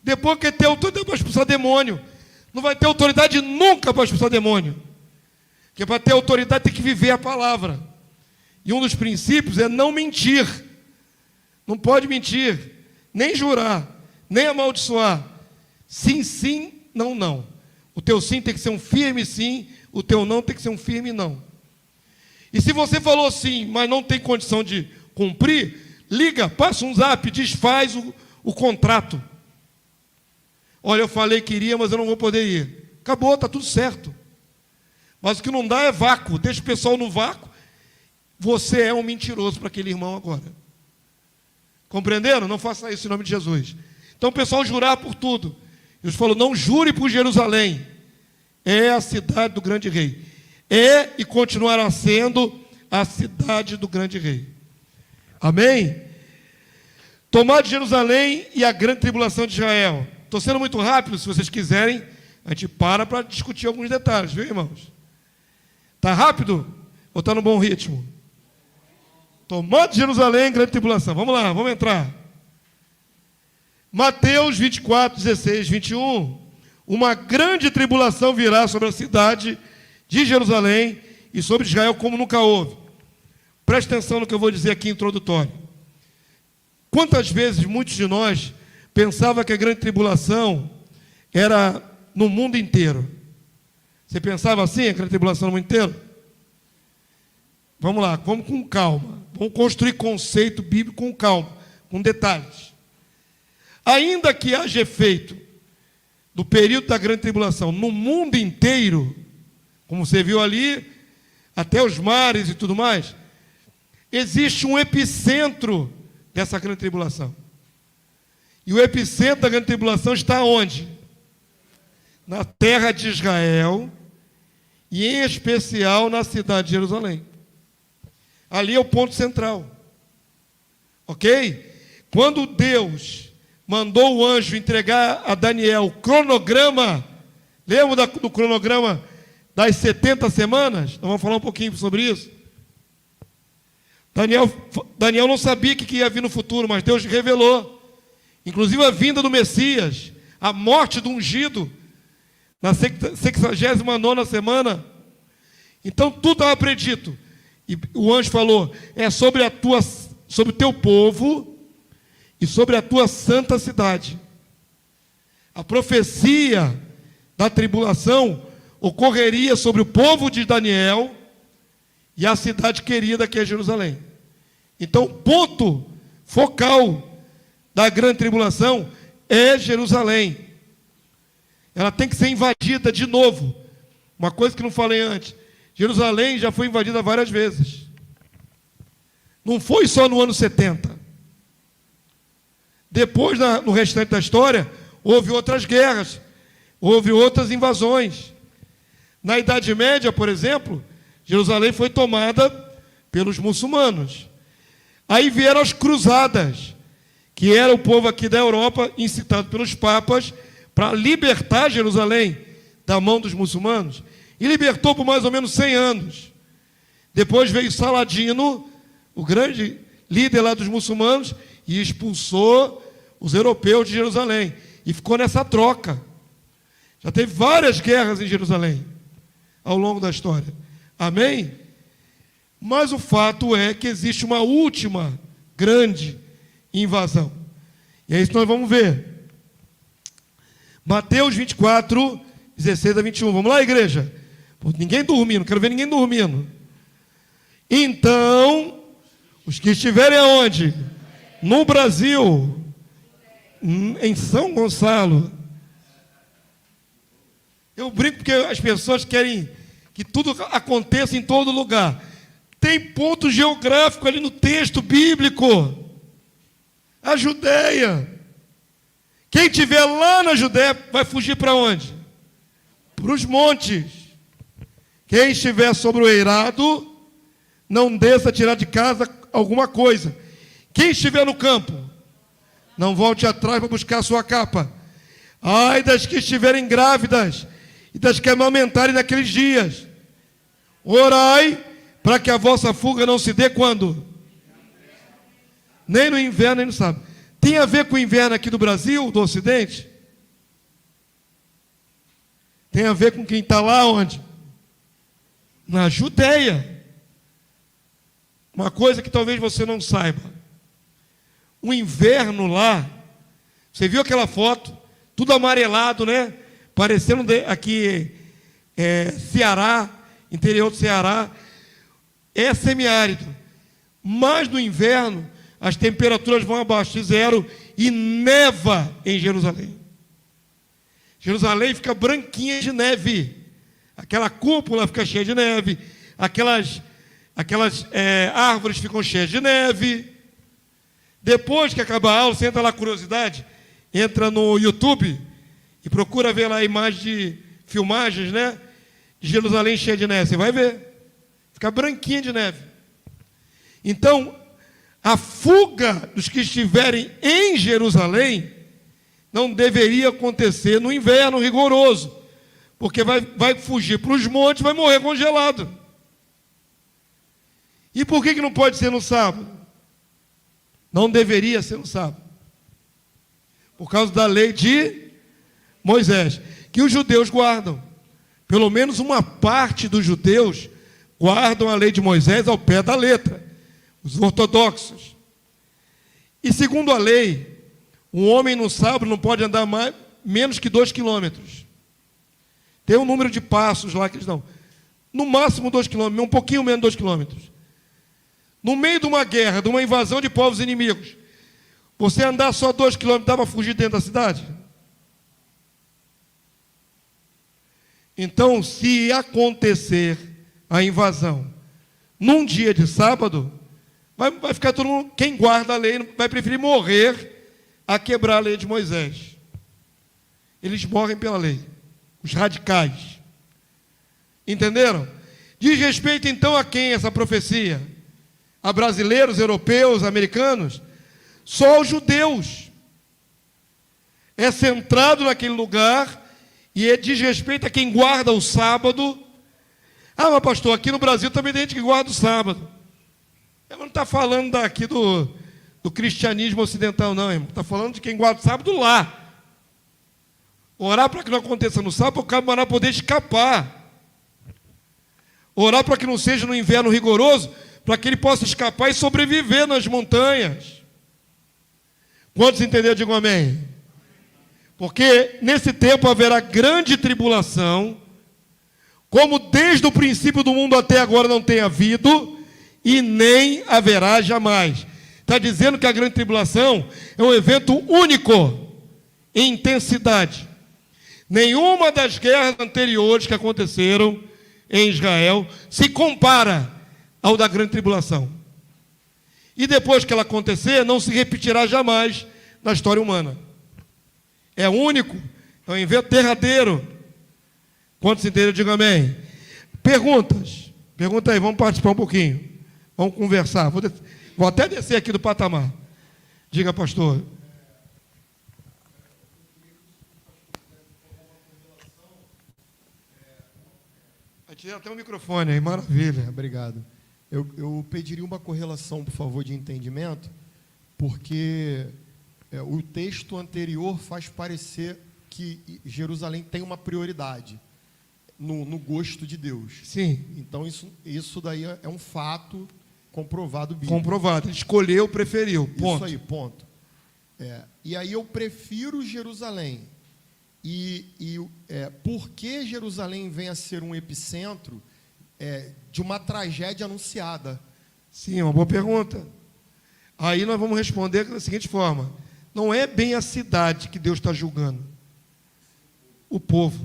Depois que ter autoridade para expulsar demônio, não vai ter autoridade nunca para expulsar demônio. Porque para ter autoridade tem que viver a palavra. E um dos princípios é não mentir. Não pode mentir, nem jurar, nem amaldiçoar. Sim, sim, não, não. O teu sim tem que ser um firme sim, o teu não tem que ser um firme não. E se você falou sim, mas não tem condição de cumprir, liga, passa um zap, desfaz o contrato. Olha, eu falei que iria, mas eu não vou poder ir. Acabou, está tudo certo. Mas o que não dá é vácuo, deixa o pessoal no vácuo. Você é um mentiroso para aquele irmão agora. Compreenderam? Não faça isso em nome de Jesus. Então o pessoal jurar por tudo. Jesus falou, não jure por Jerusalém. É a cidade do grande rei. É e continuará sendo a cidade do grande rei. Amém? Tomar de Jerusalém e a grande tribulação de Israel. Estou sendo muito rápido, se vocês quiserem, a gente para discutir alguns detalhes, viu, irmãos? Está rápido ou está no bom ritmo? Tomar de Jerusalém, grande tribulação. Vamos lá, vamos entrar. Mateus 24, 16, 21. Uma grande tribulação virá sobre a cidade de Jerusalém e sobre Israel como nunca houve. Preste atenção no que eu vou dizer aqui introdutório. Quantas vezes muitos de nós pensavam que a grande tribulação era no mundo inteiro? Você pensava assim, a grande tribulação no mundo inteiro? Vamos lá, vamos com calma. Vamos construir conceito bíblico com calma, com detalhes. Ainda que haja efeito do período da grande tribulação no mundo inteiro, como você viu ali, até os mares e tudo mais, existe um epicentro dessa grande tribulação. E o epicentro da grande tribulação está onde? Na terra de Israel e em especial na cidade de Jerusalém. Ali é o ponto central. Ok? Quando Deus mandou o anjo entregar a Daniel o cronograma. Lembra do cronograma das 70 semanas? Então vamos falar um pouquinho sobre isso. Daniel não sabia o que ia vir no futuro, mas Deus revelou. Inclusive a vinda do Messias, a morte do ungido, na 69ª semana. Então tudo estava predito. E o anjo falou: é sobre o teu povo e sobre a tua santa cidade. A profecia da tribulação ocorreria sobre o povo de Daniel e a cidade querida que é Jerusalém. Então, o ponto focal da grande tribulação é Jerusalém. Ela tem que ser invadida de novo. Uma coisa que não falei antes: Jerusalém já foi invadida várias vezes. Não foi só no ano 70. Depois, no restante da história, houve outras guerras, houve outras invasões. Na Idade Média, por exemplo, Jerusalém foi tomada pelos muçulmanos. Aí vieram as cruzadas, que era o povo aqui da Europa, incitado pelos papas, para libertar Jerusalém da mão dos muçulmanos. E libertou por mais ou menos 100 anos. Depois veio Saladino, o grande líder lá dos muçulmanos, e expulsou os europeus de Jerusalém. E ficou nessa troca. Já teve várias guerras em Jerusalém ao longo da história. Amém? Mas o fato é que existe uma última grande invasão. E é isso que nós vamos ver. Mateus 24, 16 a 21. Vamos lá, igreja? Ninguém dormindo, quero ver ninguém dormindo. Então, os que estiverem aonde? No Brasil, em São Gonçalo. Eu brinco porque as pessoas querem que tudo aconteça em todo lugar. Tem ponto geográfico ali no texto bíblico. A Judéia. Quem estiver lá na Judéia vai fugir para onde? Para os montes. Quem estiver sobre o eirado, não desça a tirar de casa alguma coisa. Quem estiver no campo, não volte atrás para buscar a sua capa. Ai das que estiverem grávidas e das que amamentarem naqueles dias. Orai para que a vossa fuga não se dê quando? Nem no inverno, nem no sábado. Tem a ver com o inverno aqui do Brasil, do Ocidente? Tem a ver com quem está lá onde? Na Judéia. Uma coisa que talvez você não saiba. O inverno lá, você viu aquela foto? Tudo amarelado, né? Parecendo aqui Ceará, interior do Ceará. É semiárido. Mas no inverno, as temperaturas vão abaixo de zero e neva em Jerusalém. Jerusalém fica branquinha de neve. Aquela cúpula fica cheia de neve. Aquelas árvores ficam cheias de neve. Depois que acabar a aula, você entra lá, curiosidade, entra no YouTube e procura ver lá a imagem de filmagens, né? De Jerusalém cheia de neve. Você vai ver. Fica branquinha de neve. Então, a fuga dos que estiverem em Jerusalém não deveria acontecer no inverno rigoroso, porque vai fugir para os montes, vai morrer congelado. E por que não pode ser no sábado? Não deveria ser no sábado. Por causa da lei de Moisés, que os judeus guardam. Pelo menos uma parte dos judeus guardam a lei de Moisés ao pé da letra. Os ortodoxos. E segundo a lei, um homem no sábado não pode andar menos que 2 quilômetros. Tem um número de passos lá que eles dão. No máximo 2 quilômetros, um pouquinho menos de 2 quilômetros. No meio de uma guerra, de uma invasão de povos inimigos, você andar só 2 quilômetros, dá para fugir dentro da cidade? Então, se acontecer a invasão num dia de sábado, vai ficar todo mundo, quem guarda a lei, vai preferir morrer a quebrar a lei de Moisés. Eles morrem pela lei, os radicais. Entenderam? Diz respeito então a quem essa profecia? A brasileiros, europeus, americanos? Só aos judeus. é centrado naquele lugar e diz respeito a quem guarda o sábado. Ah, mas pastor, aqui no Brasil também tem gente que guarda o sábado. Ela não está falando daqui do cristianismo ocidental, não, irmão. Está falando de quem guarda o sábado lá. Orar para que não aconteça no sábado, para o camarada poder escapar. Orar para que não seja no inverno rigoroso, para que ele possa escapar e sobreviver nas montanhas. Quantos entenderam? Digam amém. Porque nesse tempo haverá grande tribulação, como desde o princípio do mundo até agora não tem havido, e nem haverá jamais. Está dizendo que a grande tribulação é um evento único em intensidade. Nenhuma das guerras anteriores que aconteceram em Israel se compara ao da grande tribulação. E depois que ela acontecer, não se repetirá jamais na história humana. É único, é um evento derradeiro. Quantos entenderam? Digam amém. Perguntas. Pergunta aí, vamos participar um pouquinho. Vamos conversar. Vou até descer aqui do patamar. Diga, pastor. Tirei até o microfone aí, maravilha. Obrigado. Eu pediria uma correlação, por favor, de entendimento, porque o texto anterior faz parecer que Jerusalém tem uma prioridade no gosto de Deus. Sim. Então, isso daí é um fato comprovado bíblico. Comprovado. Ele escolheu, preferiu. Ponto. Isso aí, ponto. E aí eu prefiro Jerusalém. Por que Jerusalém vem a ser um epicentro de uma tragédia anunciada? Sim, uma boa pergunta. Aí nós vamos responder da seguinte forma: não é bem a cidade que Deus está julgando, o povo.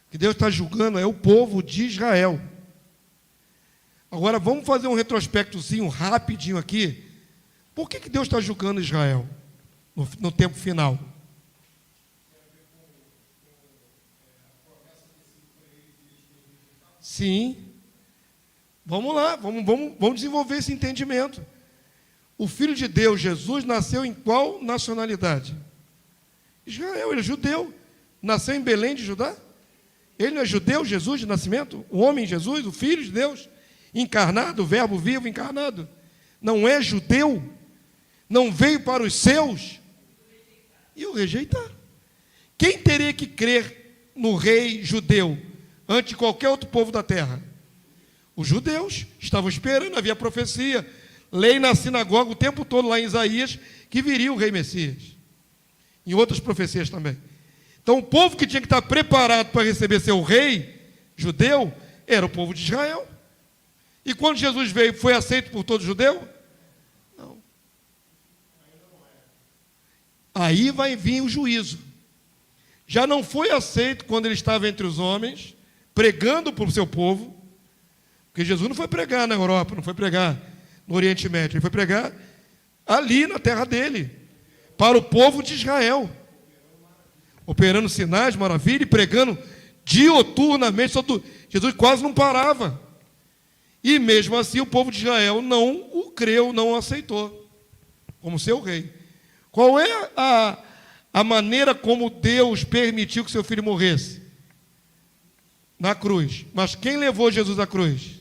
O que Deus está julgando é o povo de Israel. Agora vamos fazer um retrospectozinho rapidinho aqui. Por que Deus está julgando Israel no tempo final? Sim. Vamos lá, vamos desenvolver esse entendimento. O Filho de Deus, Jesus, nasceu em qual nacionalidade? Israel, ele é judeu. Nasceu em Belém de Judá. Ele não é judeu, Jesus de nascimento? O homem Jesus, o Filho de Deus, encarnado, o verbo vivo encarnado. Não é judeu, não veio para os seus e o rejeitar. Quem teria que crer no rei judeu ante qualquer outro povo da terra? Os judeus estavam esperando, havia profecia, lei na sinagoga o tempo todo lá em Isaías, que viria o rei Messias. Em outras profecias também. Então o povo que tinha que estar preparado para receber seu rei judeu era o povo de Israel. E quando Jesus veio, foi aceito por todo judeu? Não. Aí vai vir o juízo. Já não foi aceito quando ele estava entre os homens, pregando para o seu povo, porque Jesus não foi pregar na Europa, não foi pregar no Oriente Médio, ele foi pregar ali na terra dele, para o povo de Israel, operando sinais, maravilha, e pregando dioturnamente. Jesus quase não parava, e mesmo assim o povo de Israel não o creu, não o aceitou como seu rei. Qual é a maneira como Deus permitiu que seu filho morresse? Na cruz. Mas quem levou Jesus à cruz?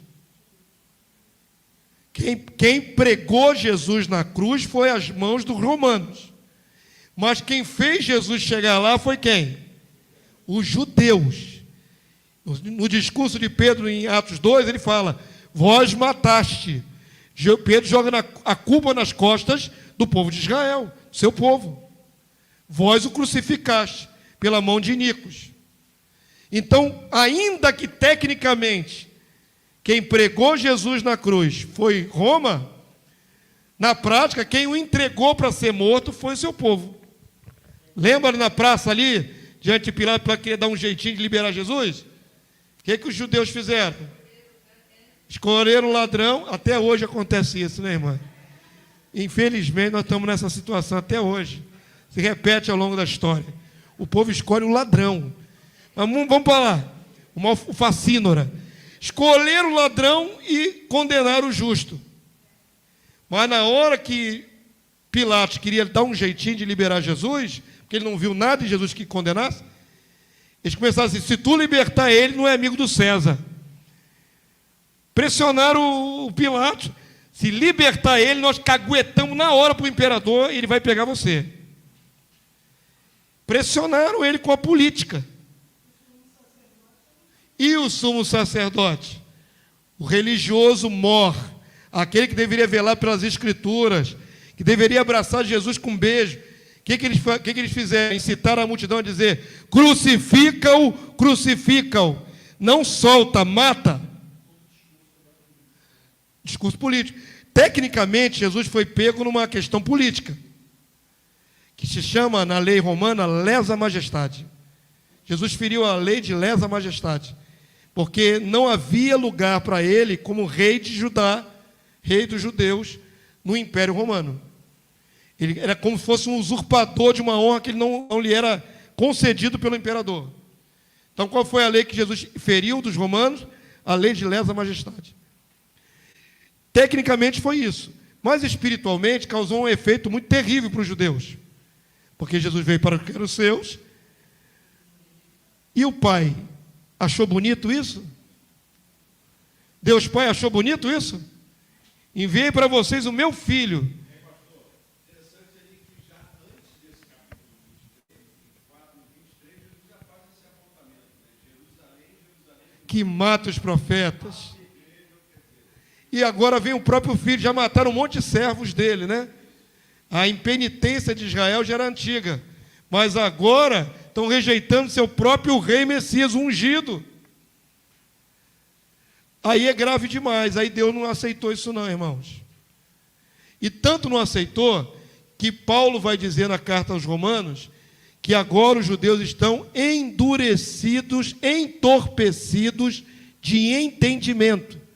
Quem pregou Jesus na cruz foi as mãos dos romanos. Mas quem fez Jesus chegar lá foi quem? Os judeus. No discurso de Pedro em Atos 2, ele fala: vós mataste. Pedro joga a culpa nas costas do povo de Israel, seu povo. Vós o crucificaste pela mão de iníquos. Então, ainda que tecnicamente quem pregou Jesus na cruz foi Roma, na prática quem o entregou para ser morto foi o seu povo. Lembra na praça ali, diante de Pilatos, para querer dar um jeitinho de liberar Jesus? O que os judeus fizeram? Escolheram um ladrão. Até hoje acontece isso, né, irmã? Infelizmente nós estamos nessa situação até hoje. Se repete ao longo da história. O povo escolhe um ladrão. Vamos para lá. O facínora. Escolheram o ladrão e condenaram o justo. Mas na hora que Pilatos queria dar um jeitinho de liberar Jesus, porque ele não viu nada em Jesus que condenasse. Eles começaram assim: se tu libertar ele, não é amigo do César. Pressionaram o Pilatos: se libertar ele, nós caguetamos na hora para o imperador e ele vai pegar você. Pressionaram ele com a política. E o sumo sacerdote? O religioso mor, aquele que deveria velar pelas escrituras, que deveria abraçar Jesus com um beijo. O que eles fizeram? Incitaram a multidão a dizer: crucifica-o, crucifica-o. Não solta, mata. Discurso político. Tecnicamente, Jesus foi pego numa questão política, que se chama, na lei romana, lesa majestade. Jesus feriu a lei de lesa majestade, porque não havia lugar para ele como rei de Judá, rei dos judeus, no Império Romano. Ele era como se fosse um usurpador de uma honra que ele não lhe era concedido pelo imperador. Então, qual foi a lei que Jesus feriu dos romanos? A lei de lesa majestade. Tecnicamente foi isso, mas espiritualmente causou um efeito muito terrível para os judeus, porque Jesus veio para os seus, e o Pai achou bonito isso? Deus Pai achou bonito isso? Enviei para vocês o meu filho. Que mata os profetas. E agora vem o próprio filho, já mataram um monte de servos dele, né? A impenitência de Israel já era antiga, mas agora estão rejeitando seu próprio rei Messias ungido. Aí é grave demais, aí Deus não aceitou isso não, irmãos. E tanto não aceitou, que Paulo vai dizer na carta aos Romanos, que agora os judeus estão endurecidos, entorpecidos de entendimento.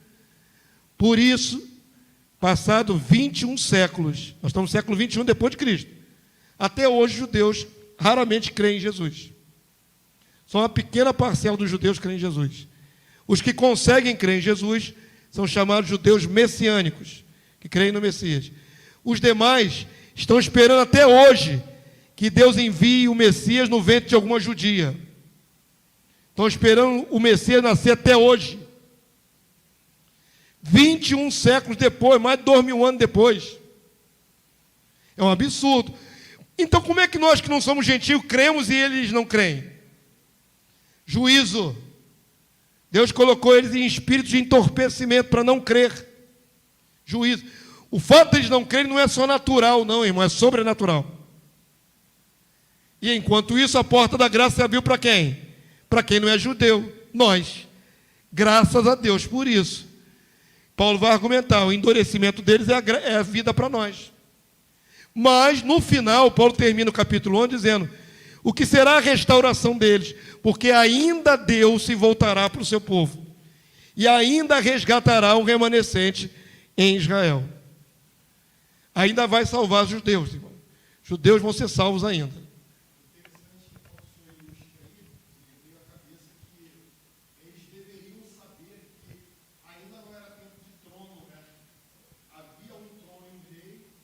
Por isso, passado 21 séculos, nós estamos no século 21 depois de Cristo, até hoje os judeus raramente creem em Jesus. Só uma pequena parcela dos judeus creem em Jesus. Os que conseguem crer em Jesus são chamados judeus messiânicos, que creem no Messias. Os demais estão esperando até hoje que Deus envie o Messias no ventre de alguma judia. Estão esperando o Messias nascer até hoje. 21 séculos depois, mais de 2000 anos depois. É um absurdo. Então, como é que nós que não somos gentios cremos e eles não creem? Juízo. Deus colocou eles em espírito de entorpecimento para não crer. Juízo. O fato de eles não crerem não é só natural, não, irmão, é sobrenatural. E enquanto isso, a porta da graça se abriu para quem? Para quem não é judeu, nós. Graças a Deus por isso. Paulo vai argumentar, o endurecimento deles é a vida para nós. Mas, no final, Paulo termina o capítulo 11 dizendo: o que será a restauração deles? Porque ainda Deus se voltará para o seu povo. E ainda resgatará um remanescente em Israel. Ainda vai salvar os judeus, irmão. Os judeus vão ser salvos ainda.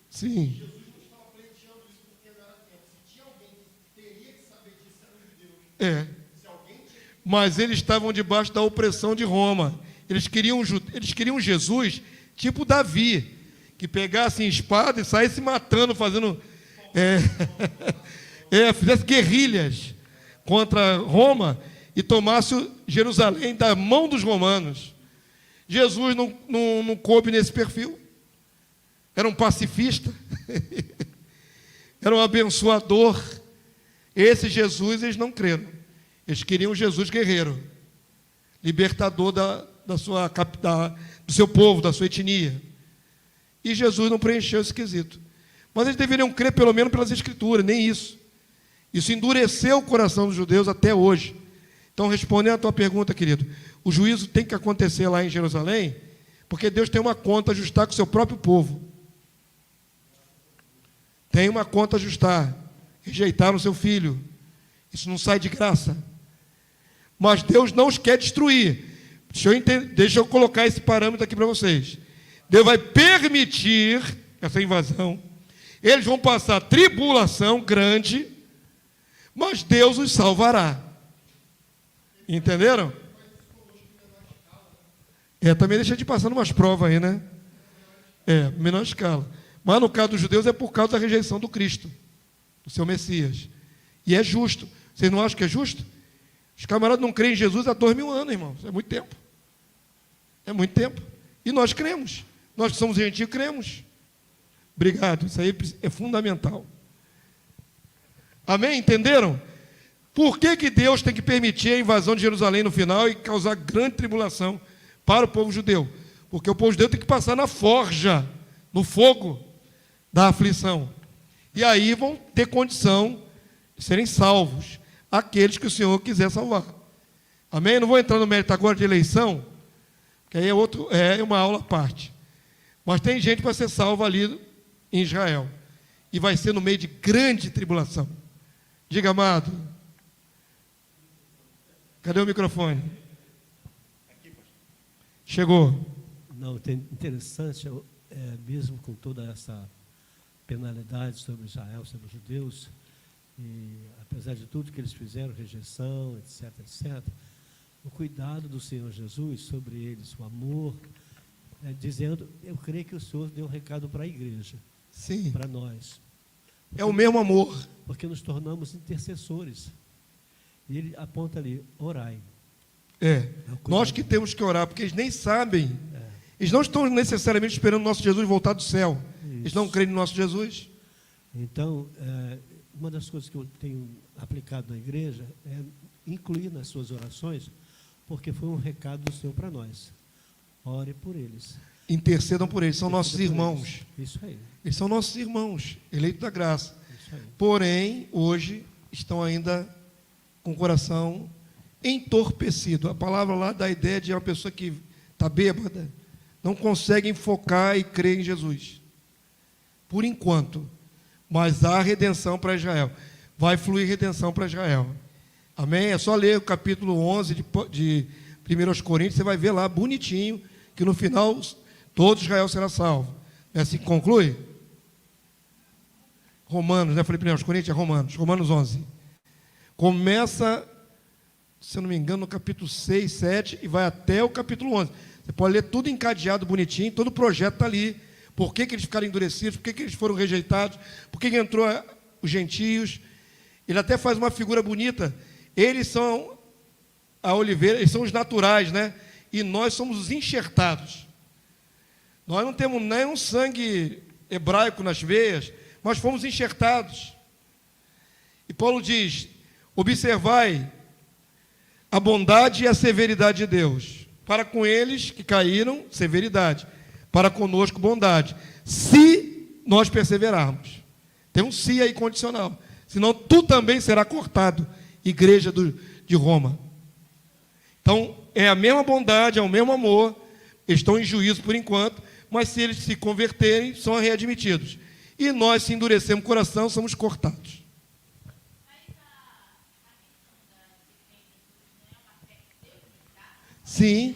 Sim. Jesus não estava pleiteando isso porque não era tempo. Se tinha alguém que teria que saber disso, eram os judeus. Mas eles estavam debaixo da opressão de Roma. Eles queriam Jesus tipo Davi, que pegasse espada e saísse matando, fazendo... fizesse guerrilhas contra Roma e tomasse Jerusalém da mão dos romanos. Jesus não coube nesse perfil. Era um pacifista, era um abençoador. Esse Jesus eles não creram. Eles queriam Jesus guerreiro, libertador do seu povo, da sua etnia. E Jesus não preencheu esse quesito. Mas eles deveriam crer pelo menos pelas Escrituras, nem isso. Isso endureceu o coração dos judeus até hoje. Então, respondendo a tua pergunta, querido, o juízo tem que acontecer lá em Jerusalém, porque Deus tem uma conta a ajustar com o seu próprio povo. Tem uma conta a ajustar. Rejeitaram o seu filho. Isso não sai de graça. Mas Deus não os quer destruir. Deixa eu colocar esse parâmetro aqui para vocês. Deus vai permitir essa invasão. Eles vão passar tribulação grande, mas Deus os salvará. Entenderam? Também deixa de passar umas provas aí, né? Menor escala. Mas no caso dos judeus é por causa da rejeição do Cristo, do seu Messias. E é justo. Vocês não acham que é justo? Os camaradas não creem em Jesus há 2000 anos, irmãos. É muito tempo. É muito tempo. E nós cremos. Nós que somos gentios, cremos. Obrigado. Isso aí é fundamental. Amém? Entenderam? Por que Deus tem que permitir a invasão de Jerusalém no final e causar grande tribulação para o povo judeu? Porque o povo judeu tem que passar na forja, no fogo da aflição. E aí vão ter condição de serem salvos aqueles que o Senhor quiser salvar. Amém? Não vou entrar no mérito agora de eleição, que aí é uma aula à parte. Mas tem gente para ser salva ali em Israel. E vai ser no meio de grande tribulação. Diga, amado. Cadê o microfone? Chegou. Não, interessante, mesmo com toda essa penalidade sobre Israel, sobre os judeus, e apesar de tudo que eles fizeram, rejeição, etc., etc., o cuidado do Senhor Jesus sobre eles, o amor, dizendo, eu creio que o Senhor deu um recado para a igreja, sim, para nós. É o mesmo amor. Porque nos tornamos intercessores. E ele aponta ali, orai. Nós que temos que orar, porque eles nem sabem. Eles não estão necessariamente esperando o nosso Jesus voltar do céu. Isso. Eles não creem no nosso Jesus. Então, uma das coisas que eu tenho aplicado na igreja é incluir nas suas orações, porque foi um recado do Senhor para nós. Ore por eles. Intercedam por eles, são nossos irmãos. Isso aí. Eles são nossos irmãos, eleitos da graça. Isso aí. Porém, hoje, estão ainda com o coração entorpecido. A palavra lá dá a ideia de uma pessoa que está bêbada, não consegue focar e crer em Jesus. Por enquanto. Mas há redenção para Israel. Vai fluir redenção para Israel. Amém? É só ler o capítulo 11 de 1 Coríntios, você vai ver lá bonitinho, que no final todo Israel será salvo. É assim que conclui? Romanos, né? Falei 1 Coríntios, é Romanos 11. Começa, se eu não me engano, no capítulo 6, 7 e vai até o capítulo 11. Você pode ler tudo encadeado, bonitinho, todo o projeto está ali. Por que eles ficaram endurecidos? Por que eles foram rejeitados? Por que entrou os gentios? Ele até faz uma figura bonita. Eles são a oliveira, eles são os naturais, né? E nós somos os enxertados. Nós não temos nem um sangue hebraico nas veias, mas fomos enxertados. E Paulo diz, observai a bondade e a severidade de Deus. Para com eles que caíram, severidade. Para conosco, bondade. Se nós perseverarmos. Tem um se aí condicional. Senão tu também será cortado, igreja de Roma. Então, é a mesma bondade, é o mesmo amor. Eles estão em juízo por enquanto, mas se eles se converterem, são readmitidos. E nós, se endurecemos o coração, somos cortados. Sim.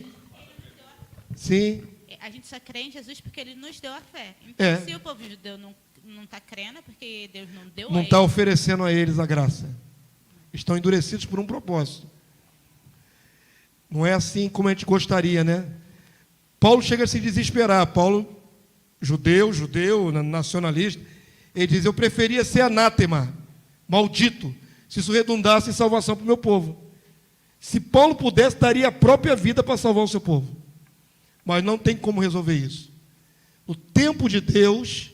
Sim. A gente só crê em Jesus porque ele nos deu a fé. Então, se o povo judeu não está crendo, é porque Deus não deu a eles. Não está oferecendo a eles a graça. Estão endurecidos por um propósito. Não é assim como a gente gostaria, né? Paulo chega a se desesperar. Paulo, judeu, nacionalista, ele diz, eu preferia ser anátema, maldito, se isso redundasse em salvação para o meu povo. Se Paulo pudesse, daria a própria vida para salvar o seu povo. Mas não tem como resolver isso. No tempo de Deus,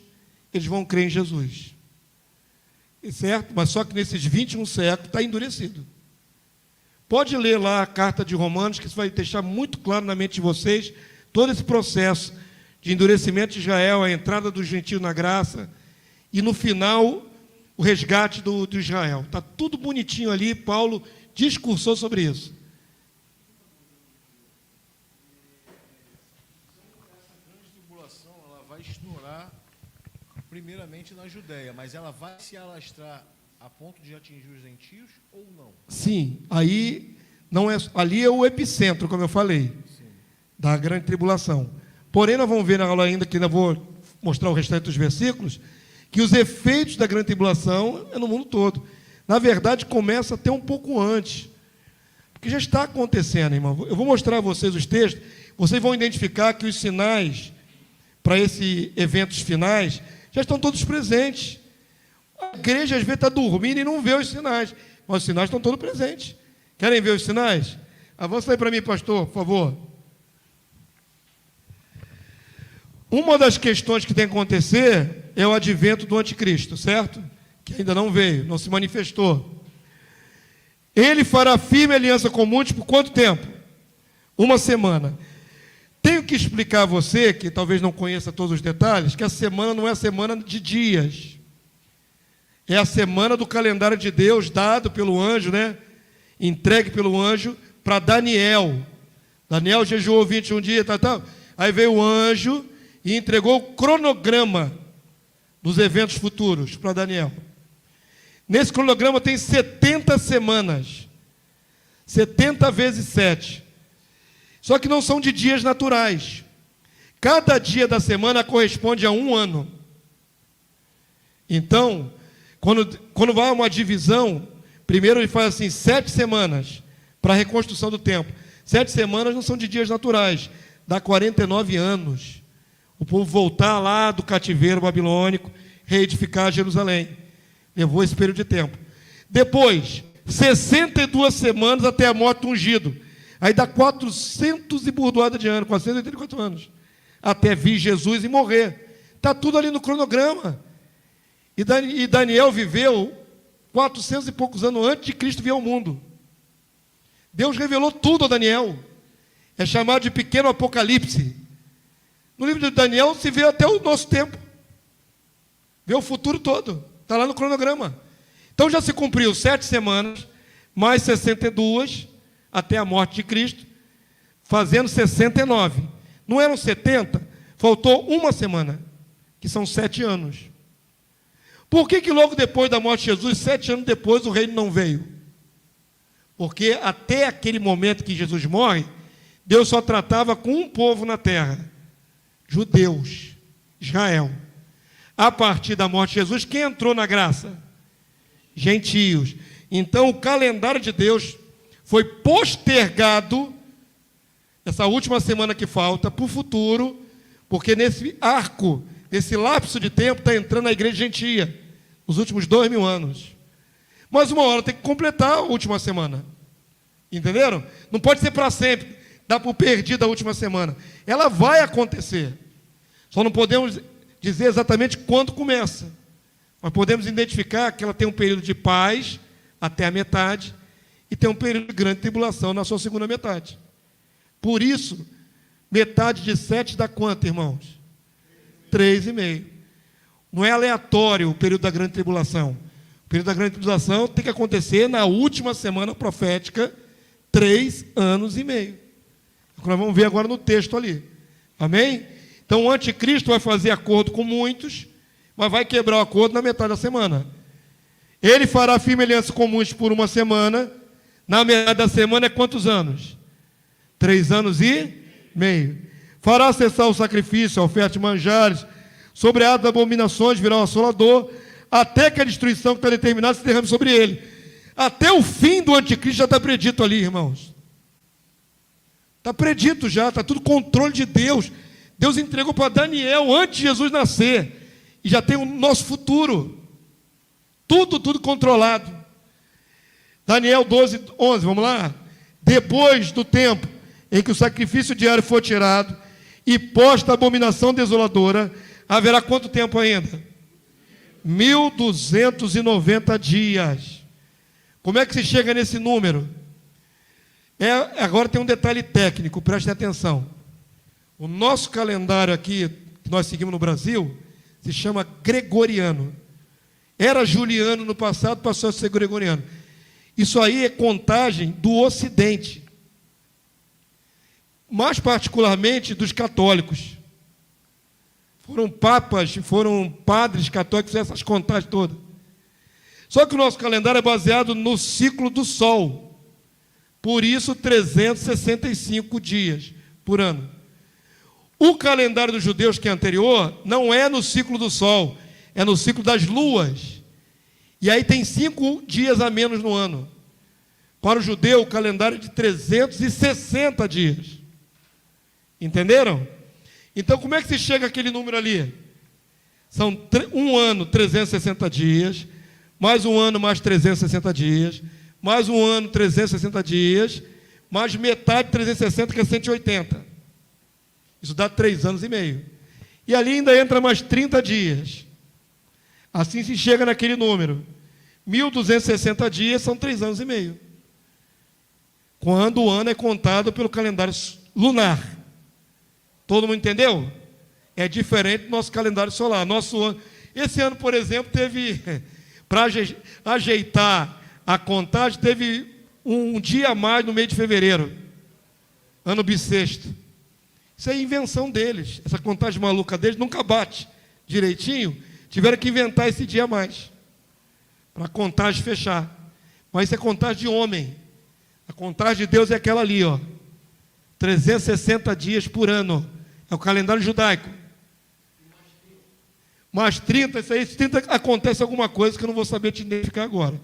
eles vão crer em Jesus. Certo? Mas só que nesses 21 séculos está endurecido. Pode ler lá a carta de Romanos, que isso vai deixar muito claro na mente de vocês todo esse processo de endurecimento de Israel, a entrada do gentio na graça e no final o resgate do Israel. Está tudo bonitinho ali, Paulo discursou sobre isso. Essa grande tribulação ela vai estourar primeiramente na Judéia, mas ela vai se alastrar a ponto de atingir os gentios ou não? Sim, aí não é, ali é o epicentro, como eu falei, sim, da grande tribulação. Porém, nós vamos ver na aula ainda, que ainda vou mostrar o restante dos versículos, que os efeitos da grande tribulação é no mundo todo. Na verdade, começa até um pouco antes, porque já está acontecendo, irmão. Eu vou mostrar a vocês os textos, vocês vão identificar que os sinais para esses eventos finais já estão todos presentes. A igreja às vezes está dormindo e não vê os sinais, mas os sinais estão todos presentes. Querem ver os sinais? Avança aí para mim, pastor, por favor. Uma das questões que tem que acontecer é o advento do anticristo, certo? Que ainda não veio, não se manifestou. Ele fará firme aliança com muitos por quanto tempo? 1 semana. Tenho que explicar a você, que talvez não conheça todos os detalhes, que a semana não é a semana de dias. É a semana do calendário de Deus, dado pelo anjo, né? Entregue pelo anjo para Daniel. Daniel jejuou 21 dias, tal. Aí veio o anjo e entregou o cronograma dos eventos futuros para Daniel. Nesse cronograma tem 70 semanas. 70 vezes 7. Só que não são de dias naturais. Cada dia da semana corresponde a 1 ano. Então, quando vai uma divisão, primeiro ele faz assim, 7 semanas para a reconstrução do templo. 7 semanas não são de dias naturais. Dá 49 anos. O povo voltar lá do cativeiro babilônico, reedificar Jerusalém. Levou esse período de tempo. Depois, 62 semanas até a morte do ungido. Aí dá 400 e burdoada de anos, 484 anos. Até vir Jesus e morrer. Está tudo ali no cronograma. E Daniel viveu 400 e poucos anos antes de Cristo vir ao mundo. Deus revelou tudo a Daniel. É chamado de pequeno apocalipse. No livro de Daniel se vê até o nosso tempo. Vê o futuro todo. Está lá no cronograma. Então já se cumpriu 7 semanas, mais 62, até a morte de Cristo, fazendo 69. Não eram 70? Faltou 1 semana, que são 7 anos. Por que logo depois da morte de Jesus, 7 anos depois, o reino não veio? Porque até aquele momento que Jesus morre, Deus só tratava com um povo na terra, judeus, Israel. A partir da morte de Jesus, quem entrou na graça? Gentios. Então o calendário de Deus foi postergado, essa última semana que falta, para o futuro, porque nesse arco, nesse lapso de tempo, está entrando a igreja gentia, os últimos 2000 anos. Mas uma hora tem que completar a última semana. Entenderam? Não pode ser para sempre, dá por perdida a última semana. Ela vai acontecer. Só não podemos dizer exatamente quando começa. Mas podemos identificar que ela tem um período de paz, até a metade, e tem um período de grande tribulação na sua segunda metade. Por isso, metade de 7 dá quanto, irmãos? 3,5. Não é aleatório o período da grande tribulação. O período da grande tribulação tem que acontecer na última semana profética, 3 anos e meio. Nós vamos ver agora no texto ali. Amém? Então o anticristo vai fazer acordo com muitos, mas vai quebrar o acordo na metade da semana. Ele fará firme aliança com muitos por 1 semana. Na metade da semana é quantos anos? 3 anos e meio. Fará cessar o sacrifício, a oferta de manjares, sobre a das abominações virá um assolador, até que a destruição que está determinada se derrame sobre ele. Até o fim do anticristo já está predito ali, irmãos. Está predito já, está tudo controle de Deus. Deus entregou para Daniel antes de Jesus nascer. E já tem o nosso futuro. Tudo controlado. Daniel 12, 11, vamos lá? Depois do tempo em que o sacrifício diário for tirado e posta a abominação desoladora, haverá quanto tempo ainda? 1290 dias. Como é que se chega nesse número? Agora tem um detalhe técnico, prestem atenção. O nosso calendário aqui, que nós seguimos no Brasil, se chama gregoriano. Era juliano no passado, passou a ser gregoriano. Isso aí é contagem do Ocidente. Mais particularmente dos católicos. Foram papas, foram padres católicos, essas contagens todas. Só que o nosso calendário é baseado no ciclo do Sol. Por isso, 365 dias por ano. O calendário dos judeus, que é anterior, não é no ciclo do Sol, é no ciclo das luas. E aí tem 5 dias a menos no ano. Para o judeu, o calendário é de 360 dias. Entenderam? Então, como é que se chega àquele número ali? São um ano, 360 dias, mais um ano, mais 360 dias, mais um ano, 360 dias, mais metade de 360, que é 180. Isso dá 3 anos e meio. E ali ainda entra mais 30 dias. Assim se chega naquele número. 1.260 dias são 3 anos e meio. Quando o ano é contado pelo calendário lunar. Todo mundo entendeu? É diferente do nosso calendário solar. Nosso ano, esse ano, por exemplo, teve, para ajeitar a contagem, teve um dia a mais no mês de fevereiro. Ano bissexto. Isso é invenção deles. Essa contagem maluca deles nunca bate direitinho. Tiveram que inventar esse dia a mais. Para a contagem fechar. Mas isso é contagem de homem. A contagem de Deus é aquela ali, ó. 360 dias por ano. É o calendário judaico. Mais 30, isso aí, 30 acontece alguma coisa que eu não vou saber te identificar agora.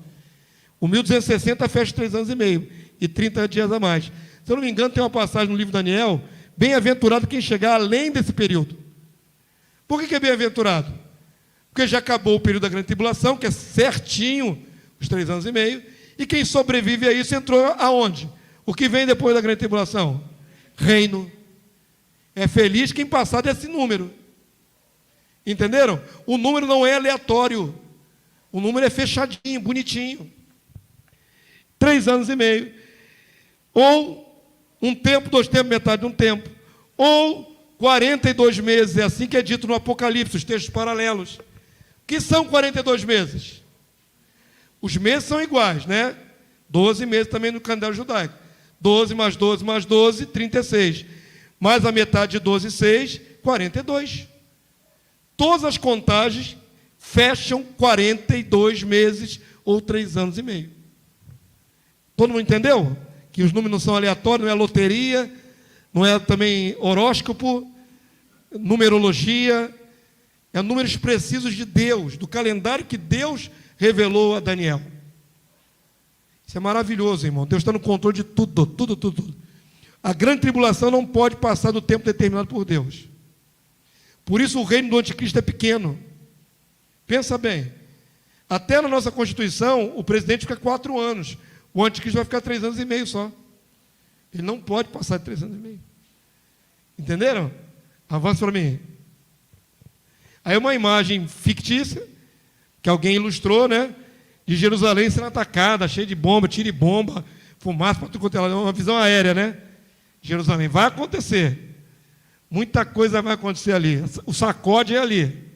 O 1260 fecha 3 anos e meio. E 30 dias a mais. Se eu não me engano, tem uma passagem no livro de Daniel. Bem-aventurado quem chegar além desse período. Por que é bem-aventurado? Porque já acabou o período da grande tribulação, que é certinho os 3 anos e meio. E quem sobrevive a isso entrou aonde? O que vem depois da grande tribulação? Reino. É feliz quem passar desse número. Entenderam? O número não é aleatório. O número é fechadinho, bonitinho. 3 anos e meio. Ou um tempo, 2 tempos, metade de um tempo. Ou 42 meses, é assim que é dito no Apocalipse, os textos paralelos. O que são 42 meses? Os meses são iguais, né? 12 meses também no calendário judaico. 12 mais 12 mais 12, 36. Mais a metade de 12 e 6, 42. Todas as contagens fecham 42 meses ou 3 anos e meio. Todo mundo entendeu? Que os números não são aleatórios, não é loteria, não é também horóscopo, numerologia, é números precisos de Deus, do calendário que Deus revelou a Daniel. Isso é maravilhoso, irmão. Deus está no controle de tudo, tudo, tudo, tudo. A grande tribulação não pode passar do tempo determinado por Deus. Por isso o reino do anticristo é pequeno. Pensa bem. Até na nossa Constituição, o presidente fica 4 anos. O anticristo vai ficar 3 anos e meio só. Ele não pode passar de 3 anos e meio. Entenderam? Avança para mim. Aí uma imagem fictícia, que alguém ilustrou, né? De Jerusalém sendo atacada, cheia de bomba, tiro de bomba, fumaça para tudo quanto é lado. Uma visão aérea, né? Jerusalém. Vai acontecer. Muita coisa vai acontecer ali. O sacode é ali.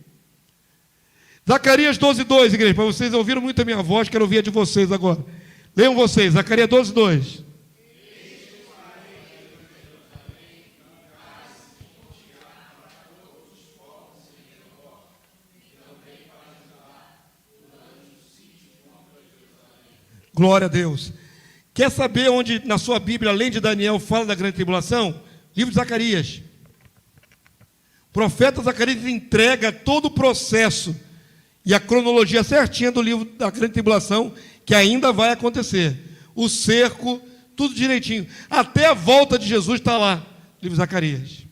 Zacarias 12:2, igreja. Para vocês ouviram muito a minha voz, quero ouvir a de vocês agora. Leiam vocês, Zacarias 12:2. Glória a Deus. Quer saber onde na sua Bíblia, além de Daniel, fala da grande tribulação? Livro de Zacarias. O profeta Zacarias entrega todo o processo e a cronologia certinha do livro da grande tribulação, que ainda vai acontecer. O cerco, tudo direitinho. Até a volta de Jesus está lá, no livro de Zacarias.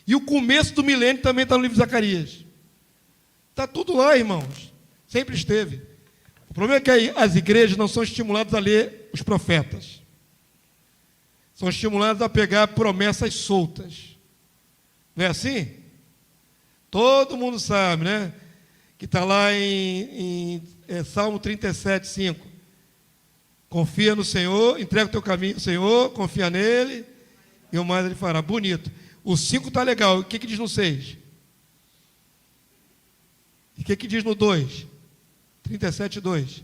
E o começo do milênio também está no livro de Zacarias. Está tudo lá, irmãos. Sempre esteve. O problema é que as igrejas não são estimuladas a ler os profetas. São estimuladas a pegar promessas soltas. Não é assim? Todo mundo sabe, né? Que está lá em Salmo 37:5. Confia no Senhor, entrega o teu caminho ao Senhor, confia nele, e o mais ele fará. Bonito. O 5 está legal. O que diz no 6? E o que diz no 2? 37:2.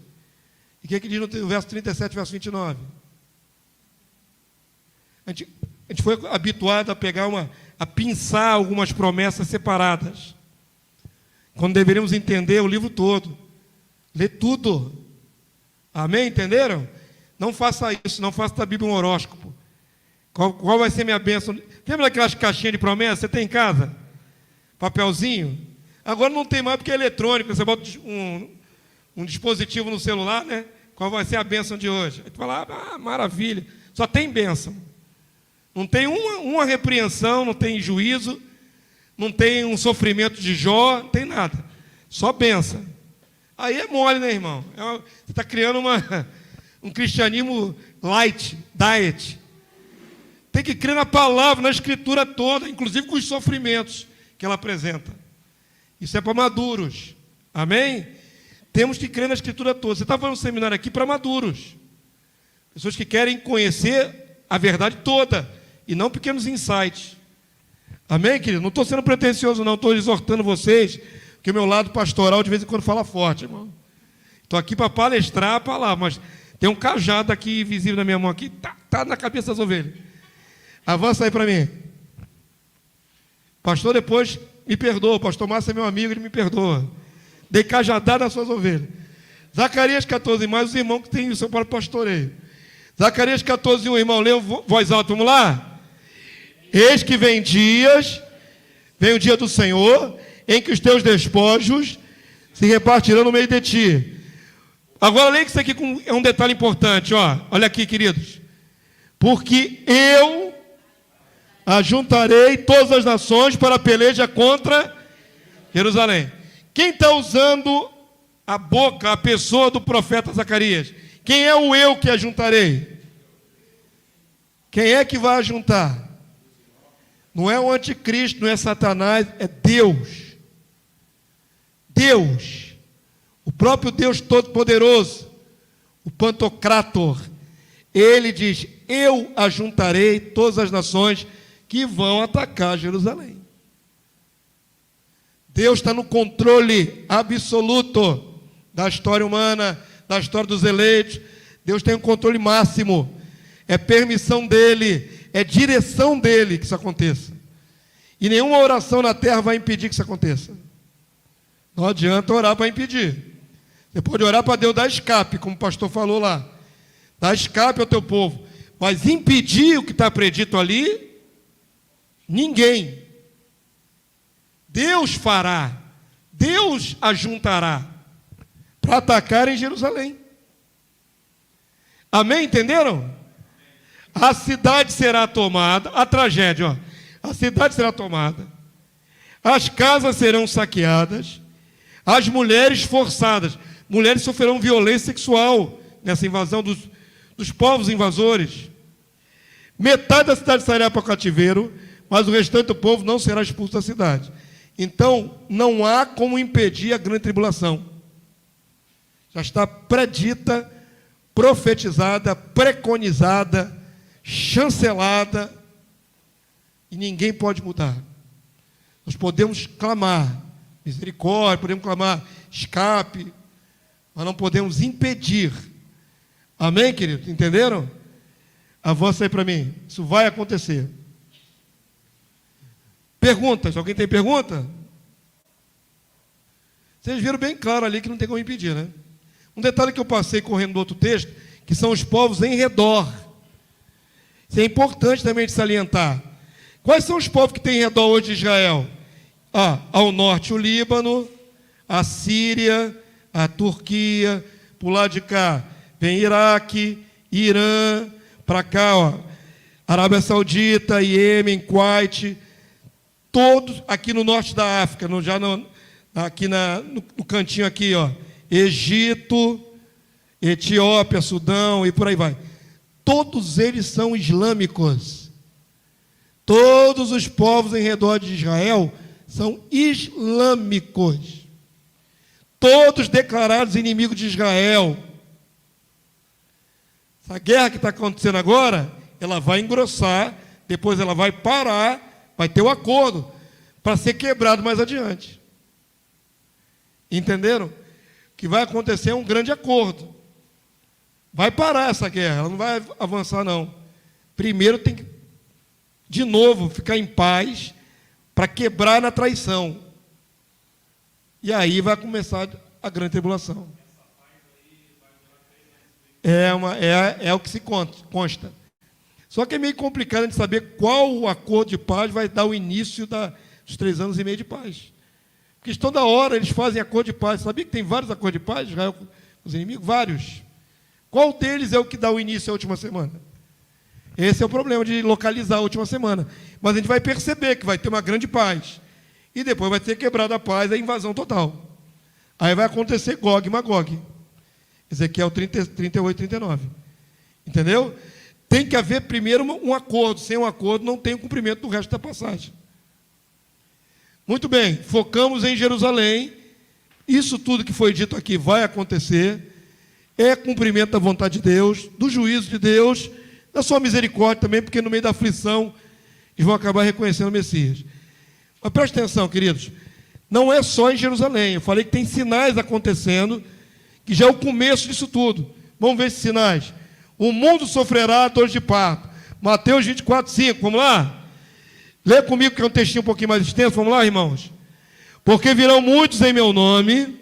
E o que diz no verso 37, verso 29? A gente foi habituado a pegar a pinçar algumas promessas separadas, quando deveríamos entender o livro todo, ler tudo. Amém? Entenderam? Não faça isso, não faça da Bíblia um horóscopo. Qual vai ser minha bênção? Lembra daquelas caixinhas de promessas? Você tem em casa? Papelzinho? Agora não tem mais porque é eletrônico, você bota um dispositivo no celular, né? Qual vai ser a bênção de hoje? Aí tu fala, maravilha, só tem bênção. Não tem uma repreensão, não tem juízo, não tem um sofrimento de Jó, não tem nada. Só bênção. Aí é mole, né, irmão? Você está criando um cristianismo light, diet. Tem que crer na palavra, na escritura toda, inclusive com os sofrimentos que ela apresenta. Isso é para maduros. Amém? Temos que crer na escritura toda. Você está fazendo um seminário aqui para maduros. Pessoas que querem conhecer a verdade toda e não pequenos insights. Amém, querido? Não estou sendo pretensioso, não. Estou exortando vocês, porque o meu lado pastoral de vez em quando fala forte, irmão. Estou aqui para palestrar a palavra, mas tem um cajado aqui visível na minha mão aqui, tá na cabeça das ovelhas. Avança aí para mim. Pastor, depois me perdoa. Pastor Márcio é meu amigo, ele me perdoa. Dei cajadada nas suas ovelhas. Zacarias 14, mais os irmãos que têm o seu próprio pastoreio. Zacarias 14, 1, irmão, lê voz alta, vamos lá? Eis que vem o dia do Senhor, em que os teus despojos se repartirão no meio de ti. Agora leia isso aqui, é um detalhe importante, ó. Olha aqui, queridos. Porque eu ajuntarei todas as nações para a peleja contra Jerusalém. Quem está usando a boca, a pessoa do profeta Zacarias? Quem é o eu que ajuntarei? Quem é que vai ajuntar? Não é o anticristo, não é Satanás, é Deus. Deus. O próprio Deus Todo-Poderoso, o Pantocrator. Ele diz, eu ajuntarei todas as nações que vão atacar Jerusalém. Deus está no controle absoluto da história humana, da história dos eleitos. Deus tem um controle máximo. É permissão dele, é direção dele que isso aconteça. E nenhuma oração na terra vai impedir que isso aconteça. Não adianta orar para impedir. Você pode orar para Deus dar escape, como o pastor falou lá. Dar escape ao teu povo. Mas impedir o que está predito ali, ninguém. Deus fará. Deus ajuntará para atacar em Jerusalém. Amém? Entenderam? A cidade será tomada, a tragédia, ó. A cidade será tomada, as casas serão saqueadas, as mulheres forçadas. Mulheres sofrerão violência sexual nessa invasão dos povos invasores. Metade da cidade sairá para o cativeiro, mas o restante do povo não será expulso da cidade. Então, não há como impedir a grande tribulação. Já está predita, profetizada, preconizada, chancelada, e ninguém pode mudar. Nós podemos clamar misericórdia, podemos clamar escape, mas não podemos impedir. Amém, queridos? Entenderam? Avança aí para mim. Isso vai acontecer. Perguntas? Alguém tem pergunta? Vocês viram bem claro ali que não tem como impedir, né? Um detalhe que eu passei correndo do outro texto, que são os povos em redor. Isso é importante também de salientar. Quais são os povos que tem em redor hoje de Israel? Ao norte o Líbano, a Síria, a Turquia, por lado de cá vem Iraque, Irã, para cá, ó, Arábia Saudita, Iêmen, Kuwait, todos aqui no norte da África, aqui no cantinho aqui, ó, Egito, Etiópia, Sudão e por aí vai. Todos eles são islâmicos. Todos os povos em redor de Israel são islâmicos. Todos declarados inimigos de Israel. Essa guerra que está acontecendo agora, ela vai engrossar, depois ela vai parar, vai ter um acordo para ser quebrado mais adiante. Entenderam? O que vai acontecer é um grande acordo. Vai parar essa guerra, ela não vai avançar, não. Primeiro tem que, de novo, ficar em paz para quebrar na traição. E aí vai começar a grande tribulação. É o que se consta. Só que é meio complicado de saber qual o acordo de paz vai dar o início dos 3 anos e meio de paz. Porque toda hora eles fazem acordo de paz. Sabia que tem vários acordos de paz, Israel com os inimigos? Vários. Qual deles é o que dá o início à última semana? Esse é o problema de localizar a última semana. Mas a gente vai perceber que vai ter uma grande paz. E depois vai ser quebrada a paz, a invasão total. Aí vai acontecer Gog e Magog. Ezequiel 38, 39. Entendeu? Tem que haver primeiro um acordo. Sem um acordo não tem o cumprimento do resto da passagem. Muito bem, focamos em Jerusalém. Isso tudo que foi dito aqui vai acontecer. É cumprimento da vontade de Deus, do juízo de Deus, da sua misericórdia também, porque no meio da aflição eles vão acabar reconhecendo o Messias. Mas preste atenção, queridos, não é só em Jerusalém. Eu falei que tem sinais acontecendo, que já é o começo disso tudo. Vamos ver esses sinais. O mundo sofrerá dores de parto. Mateus 24, 5, vamos lá? Lê comigo, que é um textinho um pouquinho mais extenso, vamos lá, irmãos? Porque virão muitos em meu nome,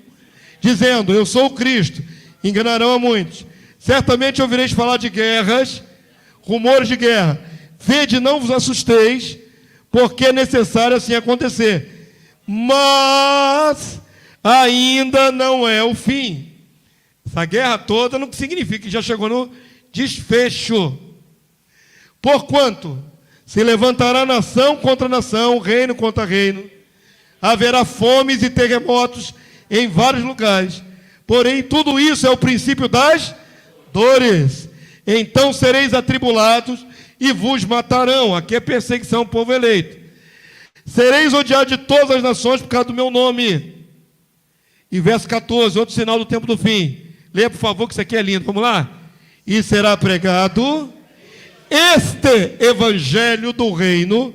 dizendo, eu sou o Cristo, enganarão a muitos. Certamente ouvireis falar de guerras, rumores de guerra. Vede, não vos assusteis, porque é necessário assim acontecer. Mas ainda não é o fim. Essa guerra toda não significa que já chegou no desfecho. Porquanto se levantará nação contra nação, reino contra reino. Haverá fomes e terremotos em vários lugares. Porém, tudo isso é o princípio das dores. Então sereis atribulados e vos matarão. Aqui é perseguição ao povo eleito. Sereis odiados de todas as nações por causa do meu nome. E verso 14, outro sinal do tempo do fim. Leia, por favor, que isso aqui é lindo. Vamos lá? E será pregado este evangelho do reino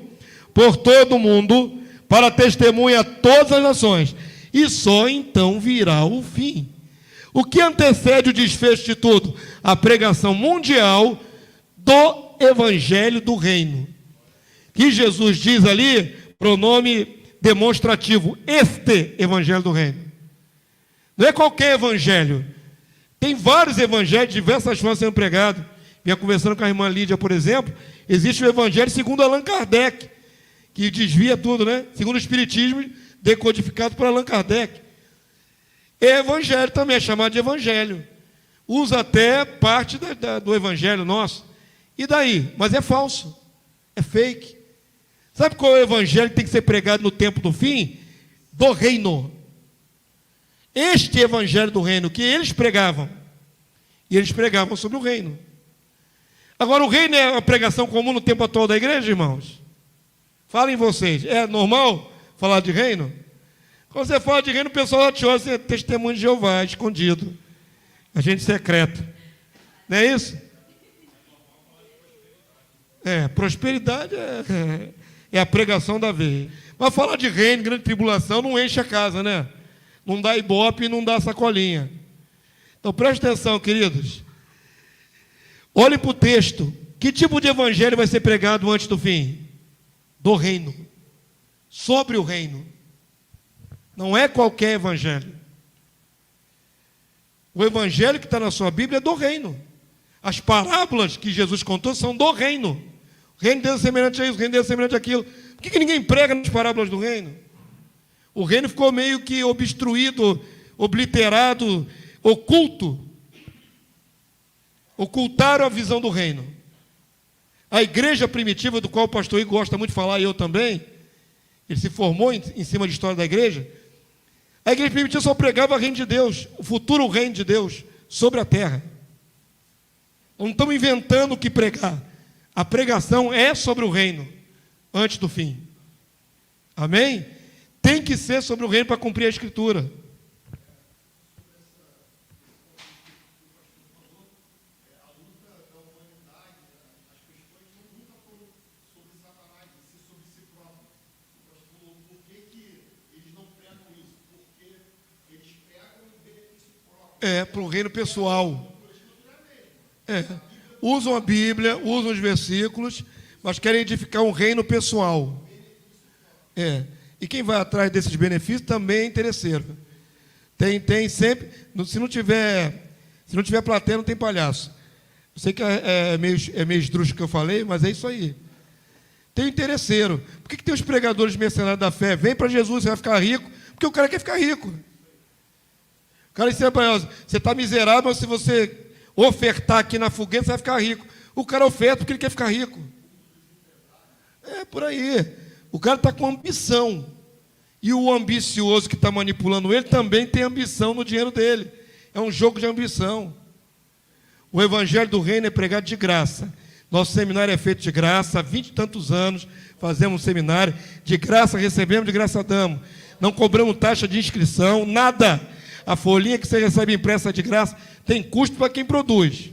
por todo o mundo, para testemunha a todas as nações. E só então virá o fim. O que antecede o desfecho de tudo? A pregação mundial do evangelho do reino. Que Jesus diz ali, pronome demonstrativo, este evangelho do reino. Não é qualquer evangelho. Tem vários evangelhos, de diversas formas sendo pregados. Vinha conversando com a irmã Lídia, por exemplo, existe o evangelho segundo Allan Kardec, que desvia tudo, né? Segundo o Espiritismo, decodificado por Allan Kardec. É evangelho também, é chamado de evangelho. Usa até parte do evangelho nosso. E daí? Mas é falso, é fake. Sabe qual é o evangelho que tem que ser pregado no tempo do fim? Do reino. Este evangelho do reino que eles pregavam. E eles pregavam sobre o reino. Agora, o reino é uma pregação comum no tempo atual da igreja, irmãos? Falem vocês, é normal falar de reino? Quando você fala de reino, o pessoal lá te olha, você é testemunho de Jeová, escondido. Agente secreto. Não é isso? Prosperidade é a pregação da vez. Mas falar de reino, grande tribulação, não enche a casa, né? Não dá ibope e não dá sacolinha. Então, preste atenção, queridos. Olhem para o texto. Que tipo de evangelho vai ser pregado antes do fim? Do reino. Sobre o reino. Não é qualquer evangelho. O evangelho que está na sua Bíblia é do reino. As parábolas que Jesus contou são do reino. O reino de Deus é semelhante a isso, o reino de Deus é semelhante àquilo. Por que ninguém prega nas parábolas do reino? O reino ficou meio que obstruído, obliterado, oculto. Ocultaram a visão do reino. A igreja primitiva, do qual o pastor Igor gosta muito de falar, e eu também, ele se formou em cima de história da igreja. A igreja primitiva só pregava o reino de Deus, o futuro reino de Deus, sobre a terra. Não estamos inventando o que pregar. A pregação é sobre o reino, antes do fim. Amém? Tem que ser sobre o reino para cumprir a Escritura. Para o reino pessoal. Usam a Bíblia, usam os versículos, mas querem edificar um reino pessoal. E quem vai atrás desses benefícios também é interesseiro. Tem sempre. Se não tiver plateia, não tem palhaço. Eu sei que é meio esdrúxulo que eu falei, mas é isso aí. Tem o interesseiro. Por que tem os pregadores mercenários da fé? Vem para Jesus, você vai ficar rico, Porque o cara quer ficar rico. O cara disse para nós, você está miserável, mas se você ofertar aqui na fogueira, você vai ficar rico. O cara oferta porque ele quer ficar rico. É por aí. O cara está com ambição. E o ambicioso que está manipulando ele também tem ambição no dinheiro dele. É um jogo de ambição. O evangelho do reino é pregado de graça. Nosso seminário é feito de graça. Há 20 e tantos anos fazemos um seminário. De graça recebemos, de graça damos. Não cobramos taxa de inscrição, nada. A folhinha que você recebe impressa de graça tem custo para quem produz.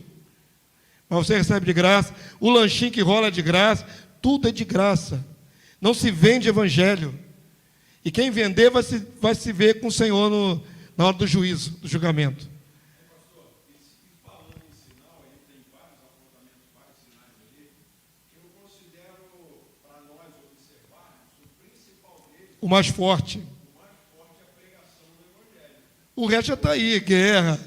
Mas você recebe de graça. O lanchinho que rola é de graça. Tudo é de graça. Não se vende evangelho. E quem vender vai se ver com o Senhor na hora do juízo, do julgamento. O mais forte. O resto já está aí, guerra,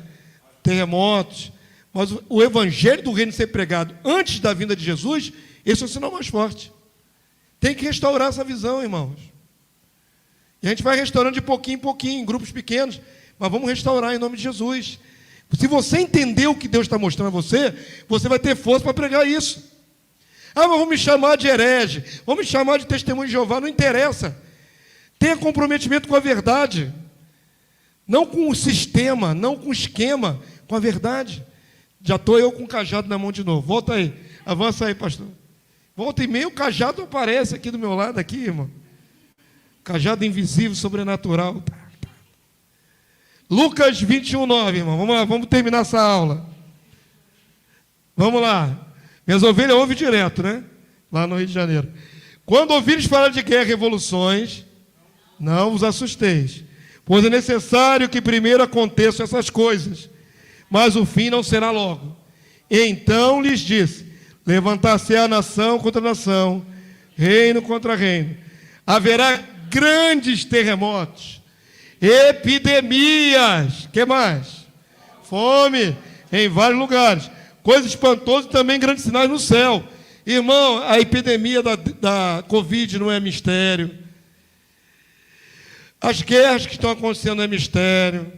terremotos. Mas o evangelho do reino ser pregado antes da vinda de Jesus, esse é o sinal mais forte. Tem que restaurar essa visão, irmãos. E a gente vai restaurando de pouquinho em pouquinho, em grupos pequenos, mas vamos restaurar em nome de Jesus. Se você entender o que Deus está mostrando a você, você vai ter força para pregar isso. Ah, mas vão me chamar de herege, vão me chamar de testemunho de Jeová, não interessa. Tenha comprometimento com a verdade. Não com o sistema, não com o esquema, com a verdade. Já estou eu com o cajado na mão de novo. Volta aí, avança aí, pastor. Volta e meio, o cajado aparece aqui do meu lado, aqui, irmão. Cajado invisível, sobrenatural. Lucas 21, 9, irmão. Vamos lá, vamos terminar essa aula. Vamos lá. Minhas ovelhas ouvem direto, né? Lá no Rio de Janeiro. Quando ouvires falar de guerra e revoluções, não vos assusteis, pois é necessário que primeiro aconteçam essas coisas, mas o fim não será logo. Então lhes disse: levantar-se-á nação contra nação, reino contra reino. Haverá grandes terremotos, epidemias, que mais? Fome em vários lugares, coisas espantosas e também grandes sinais no céu. Irmão, a epidemia da Covid não é mistério. As guerras que estão acontecendo é mistério.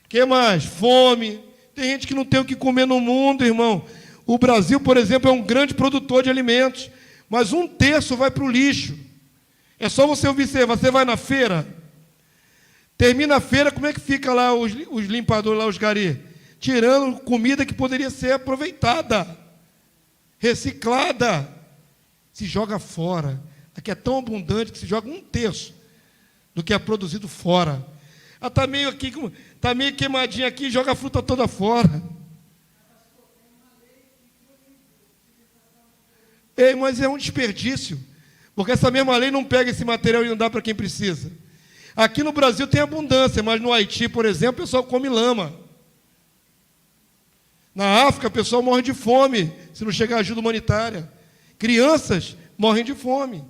Que mais? Fome. Tem gente que não tem o que comer no mundo, irmão. O Brasil, por exemplo, é um grande produtor de alimentos, mas 1/3 vai para o lixo. É só você observar, você vai na feira, termina a feira, como é que fica lá os limpadores, lá os gari? Tirando comida que poderia ser aproveitada, reciclada. Se joga fora. Aqui é tão abundante que se joga 1/3 do que é produzido fora. Ah, está meio queimadinho aqui, joga a fruta toda fora. Ei, mas é um desperdício. Porque essa mesma lei não pega esse material e não dá para quem precisa. Aqui no Brasil tem abundância, mas no Haiti, por exemplo, o pessoal come lama. Na África, o pessoal morre de fome se não chegar ajuda humanitária. Crianças morrem de fome.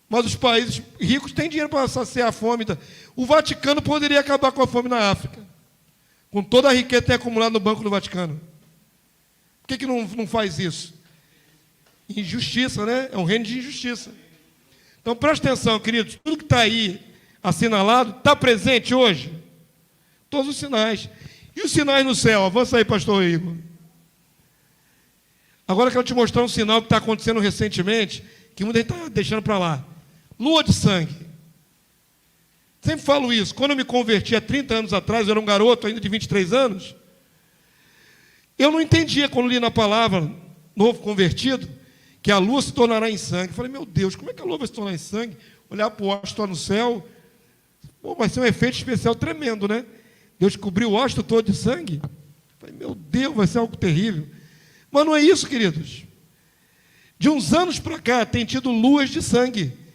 Mas os países ricos têm dinheiro para saciar a fome. O Vaticano poderia acabar com a fome na África, com toda a riqueza que tem acumulado no Banco do Vaticano. Por que não faz isso? Injustiça, né? É um reino de injustiça. Então, presta atenção, queridos. Tudo que está aí assinalado está presente hoje? Todos os sinais. E os sinais no céu? Avança aí, pastor Igor. Agora eu quero te mostrar um sinal que está acontecendo recentemente, que muita gente está deixando para lá. Lua de sangue. Sempre falo isso. Quando eu me converti há 30 anos atrás, eu era um garoto ainda de 23 anos, eu não entendia, quando li na palavra, novo convertido, que a lua se tornará em sangue. Eu falei, meu Deus, como é que a lua vai se tornar em sangue? Olhar para o astro no céu, pô, vai ser um efeito especial tremendo, né? Deus cobriu o astro todo de sangue. Eu falei, meu Deus, vai ser algo terrível. Mas não é isso, queridos. De uns anos para cá, tem tido luas de sangue.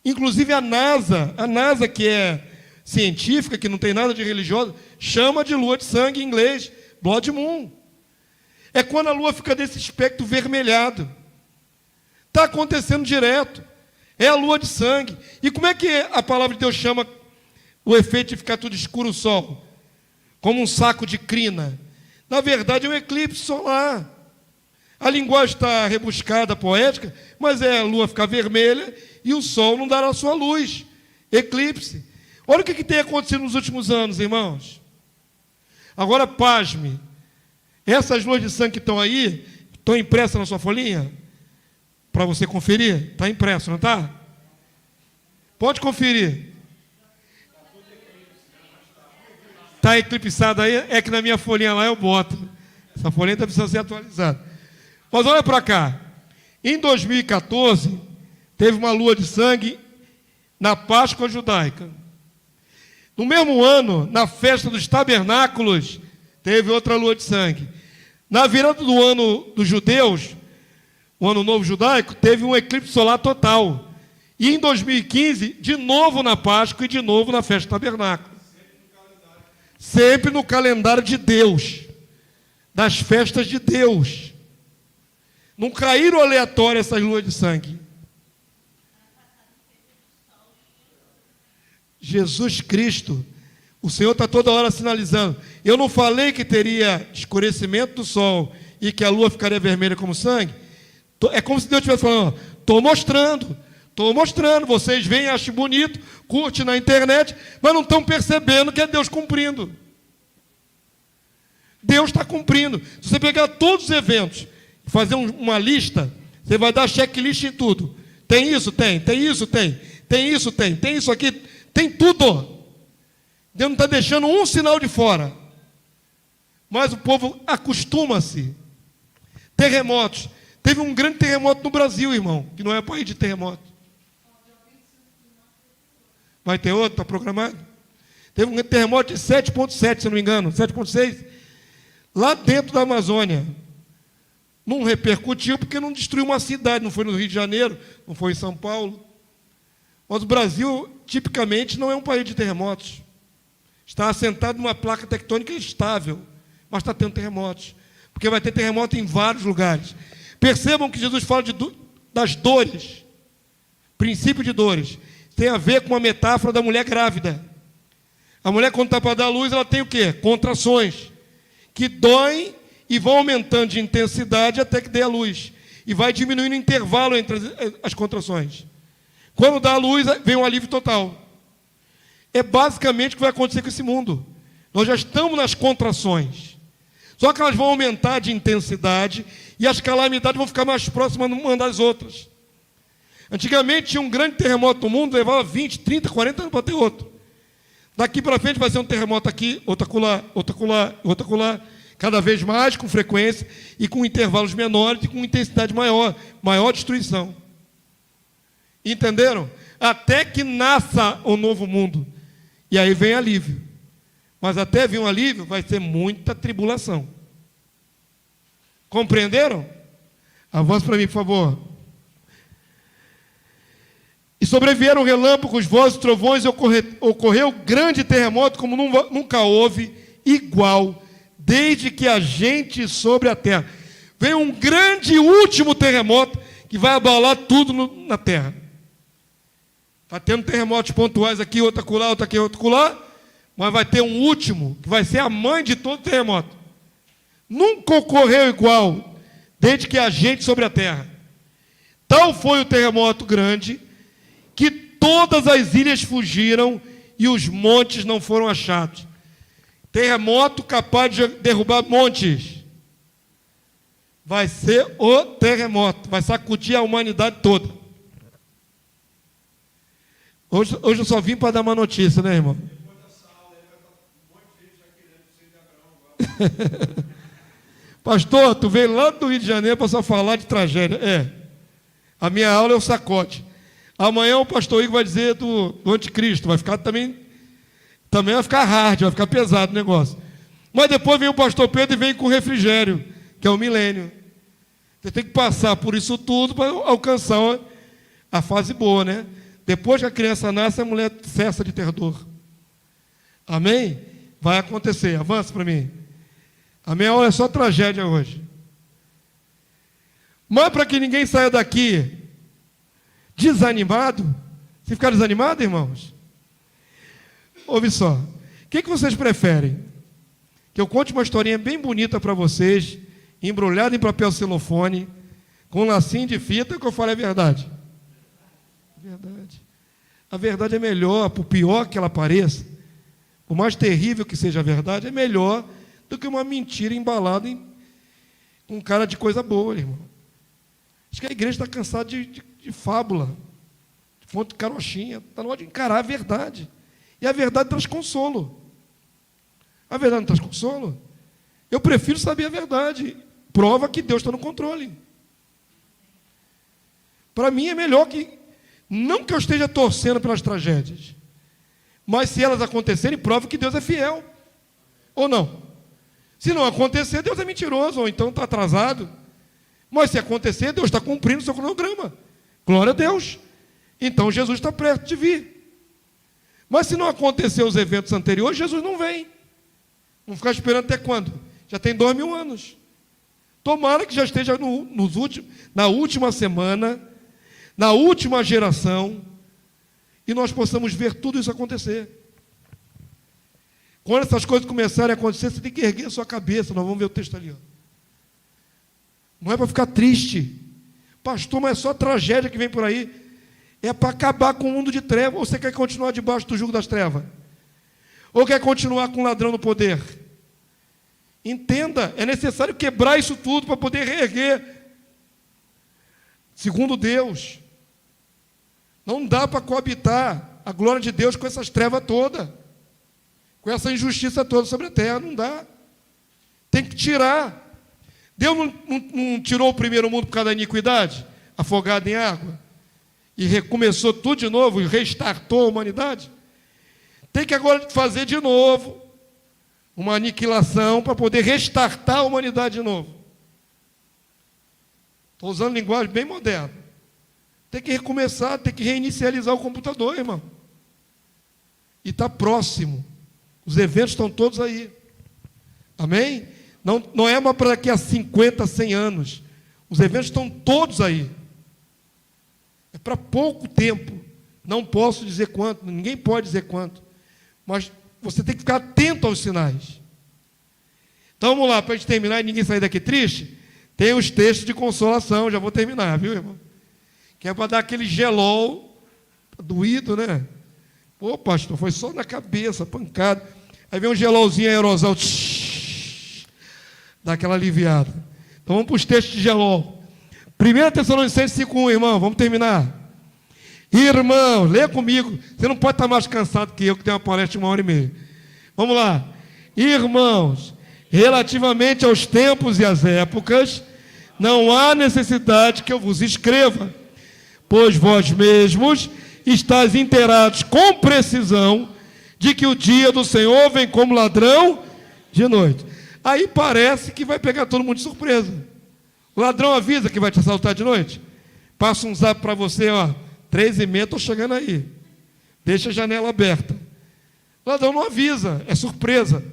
Inclusive a NASA que é científica, que não tem nada de religiosa, chama de lua de sangue em inglês, blood moon. É quando a lua fica desse espectro vermelhado. Está acontecendo direto. É a lua de sangue. E como é que a palavra de Deus chama o efeito de ficar tudo escuro o sol? Como um saco de crina. Na verdade, é um eclipse solar. A linguagem está rebuscada, poética, mas é a lua ficar vermelha e o sol não dará sua luz. Eclipse. Olha o que tem acontecido nos últimos anos, irmãos. Agora, pasme. Essas luzes de sangue que estão aí, estão impressas na sua folhinha? Para você conferir? Está impresso, não está? Pode conferir. Está eclipsado aí? É que na minha folhinha lá eu boto. Essa folhinha está precisando ser atualizada. Mas olha para cá. Em 2014, teve uma lua de sangue na Páscoa judaica. No mesmo ano, na festa dos tabernáculos, teve outra lua de sangue. Na virada do ano dos judeus, o ano novo judaico, teve um eclipse solar total. E em 2015, de novo na Páscoa e de novo na festa do tabernáculo. Sempre no calendário de Deus, das festas de Deus. Não caíram aleatório essas luas de sangue. Jesus Cristo, o Senhor está toda hora sinalizando. Eu não falei que teria escurecimento do sol e que a lua ficaria vermelha como sangue? É como se Deus estivesse falando, estou mostrando, vocês veem, acham bonito, curtem na internet, mas não estão percebendo que é Deus cumprindo. Deus está cumprindo. Se você pegar todos os eventos, fazer uma lista, você vai dar checklist em tudo. Tem isso? Tem isso? Tem isso? Tem isso aqui? Tem tudo. Deus não está deixando um sinal de fora. Mas o povo acostuma-se. Terremotos. Teve um grande terremoto no Brasil, irmão, que não é país de terremoto. Vai ter outro? Está programado? Teve um terremoto de 7,7, se não me engano, 7,6, lá dentro da Amazônia. Não repercutiu porque não destruiu uma cidade, não foi no Rio de Janeiro, não foi em São Paulo. Mas o Brasil, tipicamente, não é um país de terremotos. Está assentado numa placa tectônica estável, mas está tendo terremotos. Porque vai ter terremoto em vários lugares. Percebam que Jesus fala das dores. Princípio de dores. Tem a ver com a metáfora da mulher grávida. A mulher, quando está para dar luz, ela tem o quê? Contrações. Que doem e vão aumentando de intensidade até que dê a luz. E vai diminuindo o intervalo entre as contrações. Quando dá a luz, vem um alívio total. É basicamente o que vai acontecer com esse mundo. Nós já estamos nas contrações. Só que elas vão aumentar de intensidade e as calamidades vão ficar mais próximas uma das outras. Antigamente tinha um grande terremoto no mundo, levava 20, 30, 40 anos para ter outro. Daqui para frente vai ser um terremoto aqui, outro acolá, outro acolá, outro acolá, cada vez mais com frequência e com intervalos menores e com intensidade maior, maior destruição. Entenderam? Até que nasça o novo mundo. E aí vem alívio. Mas até vir um alívio vai ser muita tribulação. Compreenderam? Avance para mim, por favor. E sobrevieram relâmpagos, vozes, trovões, e ocorreu grande terremoto, como nunca houve, igual, desde que a gente sobre a terra. Vem um grande último terremoto, que vai abalar tudo na terra. Está tendo terremotos pontuais aqui, outro acolá, outro aqui, outro acolá, mas vai ter um último, que vai ser a mãe de todo terremoto. Nunca ocorreu igual, desde que a gente sobre a terra. Tal foi o terremoto grande, que todas as ilhas fugiram e os montes não foram achados. Terremoto capaz de derrubar montes. Vai ser o terremoto, vai sacudir a humanidade toda. Hoje eu só vim para dar uma notícia, né, irmão? Depois dessa aula aí, vai estar um monte de gente já querendo ser de Abraão. Pastor, tu veio lá do Rio de Janeiro para só falar de tragédia. A minha aula é o sacode. Amanhã o pastor Igor vai dizer do anticristo, vai ficar também vai ficar hard, vai ficar pesado o negócio. Mas depois vem o pastor Pedro e vem com refrigério, que é o milênio. Você tem que passar por isso tudo para alcançar a fase boa, né? Depois que a criança nasce, a mulher cessa de ter dor. Amém? Vai acontecer. Avança para mim. A minha aula é só tragédia hoje. Mas para que ninguém saia daqui desanimado, se ficar desanimado, irmãos, ouve só. O que vocês preferem? Que eu conte uma historinha bem bonita para vocês, embrulhada em papel celofane, com um lacinho de fita, que eu falei a verdade. Verdade. a verdade é melhor, por pior que ela pareça, por mais terrível que seja a verdade, é melhor do que uma mentira embalada com cara de coisa boa, irmão. Acho que a igreja está cansada de fábula, de fonte de carochinha. Está na hora de encarar a verdade. E a verdade traz consolo. A verdade não traz consolo? Eu prefiro saber a verdade. Prova que Deus está no controle. Para mim é melhor que... Não que eu esteja torcendo pelas tragédias, mas se elas acontecerem, prova que Deus é fiel. Ou não? Se não acontecer, Deus é mentiroso, ou então está atrasado. Mas se acontecer, Deus está cumprindo o seu cronograma. Glória a Deus. Então Jesus está perto de vir. Mas se não acontecer os eventos anteriores, Jesus não vem. Vamos ficar esperando até quando? Já tem 2000 anos. Tomara que já esteja na última semana, na última geração, e nós possamos ver tudo isso acontecer. Quando essas coisas começarem a acontecer, você tem que erguer a sua cabeça. Nós vamos ver o texto ali. Ó. Não é para ficar triste. Pastor, mas é só tragédia que vem por aí. É para acabar com o mundo de trevas. Ou você quer continuar debaixo do jugo das trevas? Ou quer continuar com o ladrão no poder? Entenda, é necessário quebrar isso tudo para poder reerguer. Segundo Deus, não dá para coabitar a glória de Deus com essas trevas todas, com essa injustiça toda sobre a terra. Não dá. Tem que tirar. Deus não tirou o primeiro mundo por causa da iniquidade, afogado em água, e recomeçou tudo de novo e restartou a humanidade? Tem que agora fazer de novo uma aniquilação para poder restartar a humanidade de novo. Estou usando linguagem bem moderna. Tem que recomeçar, tem que reinicializar o computador, irmão. E está próximo. Os eventos estão todos aí. Amém? Não é mais para daqui a 50, 100 anos. Os eventos estão todos aí. É para pouco tempo. Não posso dizer quanto, ninguém pode dizer quanto. Mas você tem que ficar atento aos sinais. Então vamos lá, para a gente terminar e ninguém sair daqui triste, tem os textos de consolação, já vou terminar, viu, irmão? Que é para dar aquele gelol, doído, né? Pô, pastor, foi só na cabeça, pancada. Aí vem um gelolzinho aerosol, dá aquela aliviada. Então vamos para os textos de gelol. 1 Tessalonicenses 5:1, irmão, vamos terminar. Irmão, lê comigo. Você não pode estar mais cansado que eu, que tenho uma palestra de 1h30. Vamos lá. Irmãos, relativamente aos tempos e às épocas, não há necessidade que eu vos escreva, pois vós mesmos estáis inteirados com precisão de que o dia do Senhor vem como ladrão de noite. Aí parece que vai pegar todo mundo de surpresa. O ladrão avisa que vai te assaltar de noite. Passa um zap para você, ó. 3h30, estou chegando aí. Deixa a janela aberta. O ladrão não avisa, é surpresa.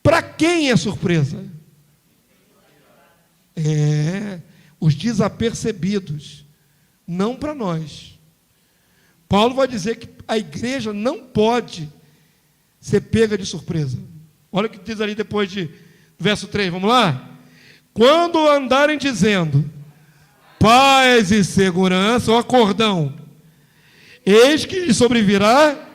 Para quem é surpresa? Os desapercebidos. Não para nós. Paulo vai dizer que a igreja não pode ser pega de surpresa. Olha o que diz ali depois de verso 3, vamos lá? Quando andarem dizendo paz e segurança, o acordão, eis que lhe sobrevirá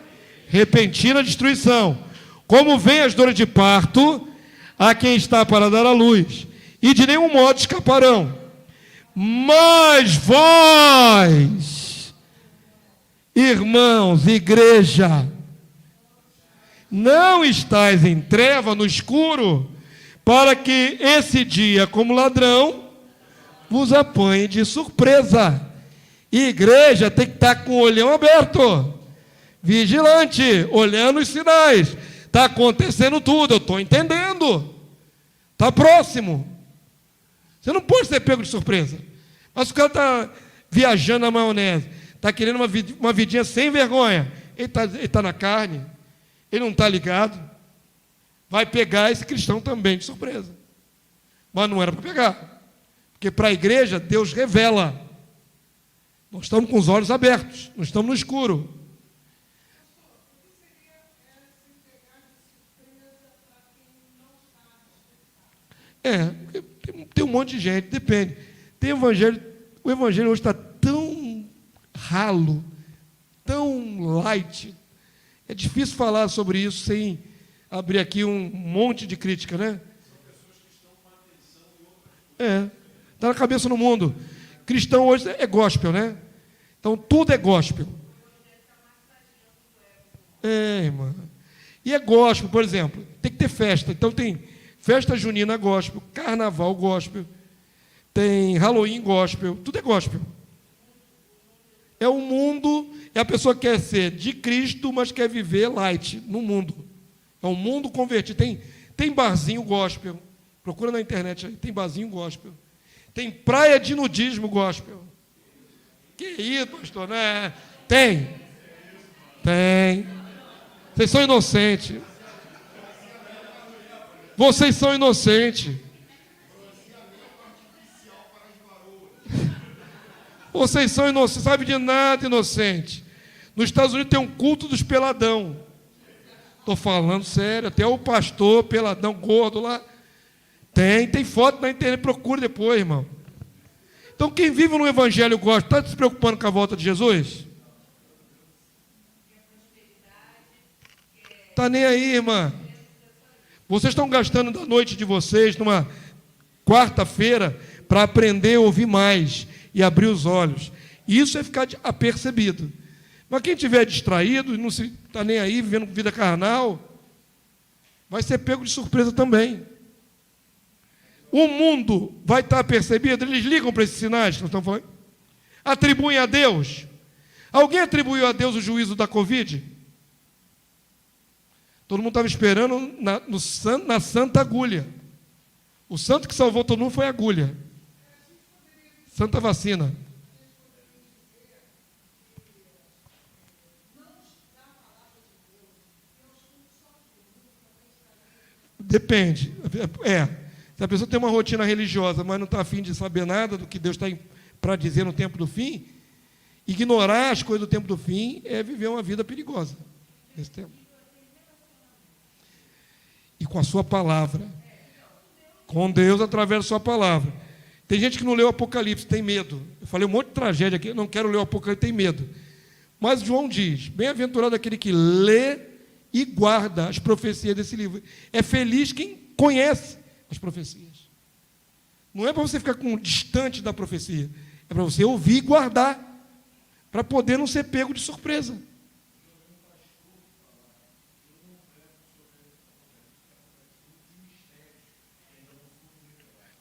repentina destruição, como vem as dores de parto a quem está para dar à luz, e de nenhum modo escaparão. Mas vós, irmãos, igreja, não estáis em treva, no escuro, para que esse dia, como ladrão, vos apanhe de surpresa. Igreja tem que estar com o olhão aberto, vigilante, olhando os sinais. Está acontecendo tudo, eu estou entendendo. Está próximo. Você não pode ser pego de surpresa. Mas o cara está viajando na maionese, está querendo uma vidinha sem vergonha. Ele está na carne, ele não está ligado. Vai pegar esse cristão também de surpresa. Mas não era para pegar. Porque para a igreja, Deus revela. Nós estamos com os olhos abertos, não estamos no escuro. Tem um monte de gente, depende. O evangelho hoje está tão ralo, tão light. É difícil falar sobre isso sem abrir aqui um monte de crítica, né? Está na cabeça no mundo. Cristão hoje é gospel, né? Então tudo é gospel. Irmã. E é gospel, por exemplo, tem que ter festa. Então tem festa junina gospel, carnaval gospel, tem Halloween gospel, tudo é gospel. É o mundo, a pessoa que quer ser de Cristo, mas quer viver light no mundo. É um mundo convertido. Tem barzinho gospel. Procura na internet aí, tem barzinho gospel. Tem praia de nudismo gospel. Que isso, pastor? Né? Tem. Vocês são inocentes. Vocês são inocentes. Vocês são inocentes, sabe de nada, inocente. Nos Estados Unidos tem um culto dos peladão. Estou falando sério, até o pastor peladão gordo lá. Tem foto na internet, procure depois, irmão. Então, quem vive no evangelho gosta, está se preocupando com a volta de Jesus? Está nem aí, irmã. Vocês estão gastando da noite de vocês, numa quarta-feira, para aprender a ouvir mais e abrir os olhos. Isso é ficar apercebido. Mas quem estiver distraído e não está nem aí, vivendo vida carnal, vai ser pego de surpresa também. O mundo vai estar apercebido, eles ligam para esses sinais que nós estamos falando. Atribuem a Deus. Alguém atribuiu a Deus o juízo da Covid? Todo mundo estava esperando na santa agulha. O santo que salvou todo mundo foi a agulha. Santa vacina. Depende. Se a pessoa tem uma rotina religiosa, mas não está a fim de saber nada do que Deus está para dizer no tempo do fim, ignorar as coisas do tempo do fim é viver uma vida perigosa nesse tempo. E com a sua palavra. Com Deus através da sua palavra. Tem gente que não leu o Apocalipse, tem medo. Eu falei um monte de tragédia aqui, não quero ler o Apocalipse, tem medo. Mas João diz, bem-aventurado aquele que lê e guarda as profecias desse livro. É feliz quem conhece as profecias. Não é para você ficar distante da profecia, é para você ouvir e guardar, para poder não ser pego de surpresa.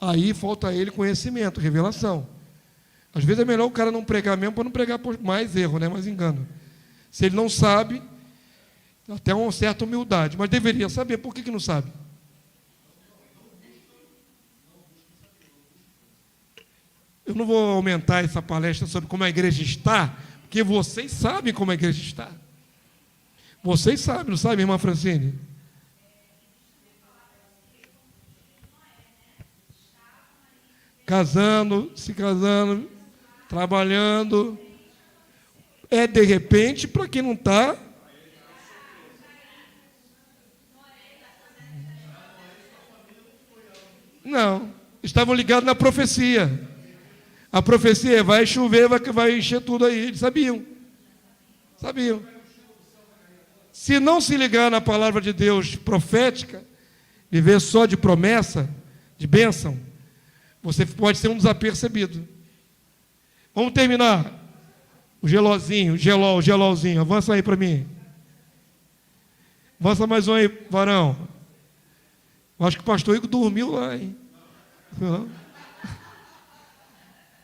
Aí falta a ele conhecimento, revelação. Às vezes é melhor o cara não pregar mesmo, para não pregar por mais erro, né? Mais engano. Se ele não sabe, até uma certa humildade, mas deveria saber. Por que não sabe? Eu não vou aumentar essa palestra sobre como a igreja está, porque vocês sabem como a igreja está. Vocês sabem, não sabem, irmã Francine? Se casando, trabalhando. É de repente, para quem não está. Não, estavam ligados na profecia. A profecia vai chover, vai encher tudo aí. Eles sabiam. Se não se ligar na palavra de Deus profética, viver só de promessa, de bênção, você pode ser um desapercebido. Vamos terminar. O gelolzinho. Avança aí para mim. Avança mais um aí, varão. Eu acho que o pastor Igor dormiu lá, hein?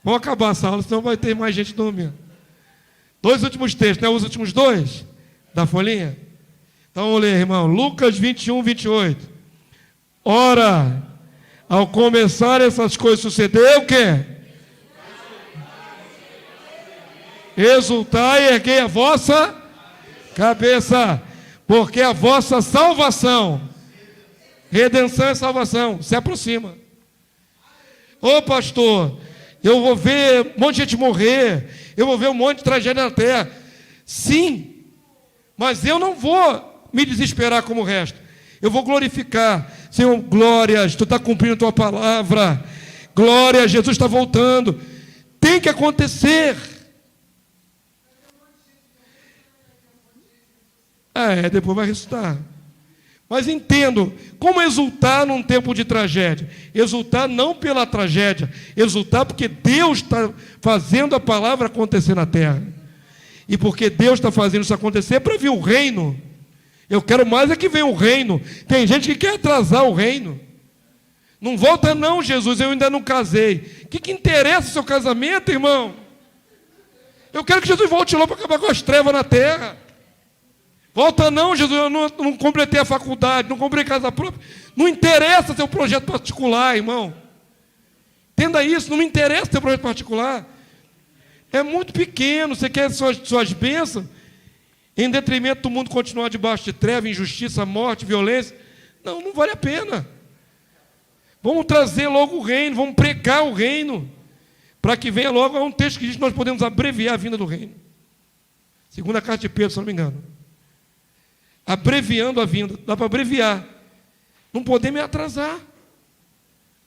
Vamos acabar a aula, senão vai ter mais gente dormindo. 2 últimos textos, né? Os últimos 2 da folhinha. Então vamos ler, irmão. Lucas 21, 28. Ora, ao começar essas coisas suceder, o quê? Exultai e erguei a vossa cabeça, porque a vossa salvação, redenção e salvação, se aproxima. Ô pastor, eu vou ver um monte de gente morrer, eu vou ver um monte de tragédia na terra. Sim, mas eu não vou me desesperar como o resto. Eu vou glorificar. Senhor, glórias, tu está cumprindo a tua palavra. Glória, Jesus está voltando. Tem que acontecer. Depois vai ressuscitar. Mas entendo, como exultar num tempo de tragédia? Exultar não pela tragédia, exultar porque Deus está fazendo a palavra acontecer na terra. E porque Deus está fazendo isso acontecer para vir o reino. Eu quero mais é que venha o reino. Tem gente que quer atrasar o reino. Não volta não, Jesus, eu ainda não casei. O que interessa o seu casamento, irmão? Eu quero que Jesus volte logo para acabar com as trevas na terra. Volta não, Jesus, eu não completei a faculdade, não comprei casa própria. Não interessa seu projeto particular, irmão. Entenda isso, não me interessa seu projeto particular. É muito pequeno, você quer suas bênçãos, em detrimento do mundo continuar debaixo de treva, injustiça, morte, violência. Não vale a pena. Vamos trazer logo o reino, vamos pregar o reino, para que venha logo. É um texto que diz que nós podemos abreviar a vinda do reino. Segunda carta de Pedro, se não me engano. Abreviando a vinda, dá para abreviar. Não podemos atrasar.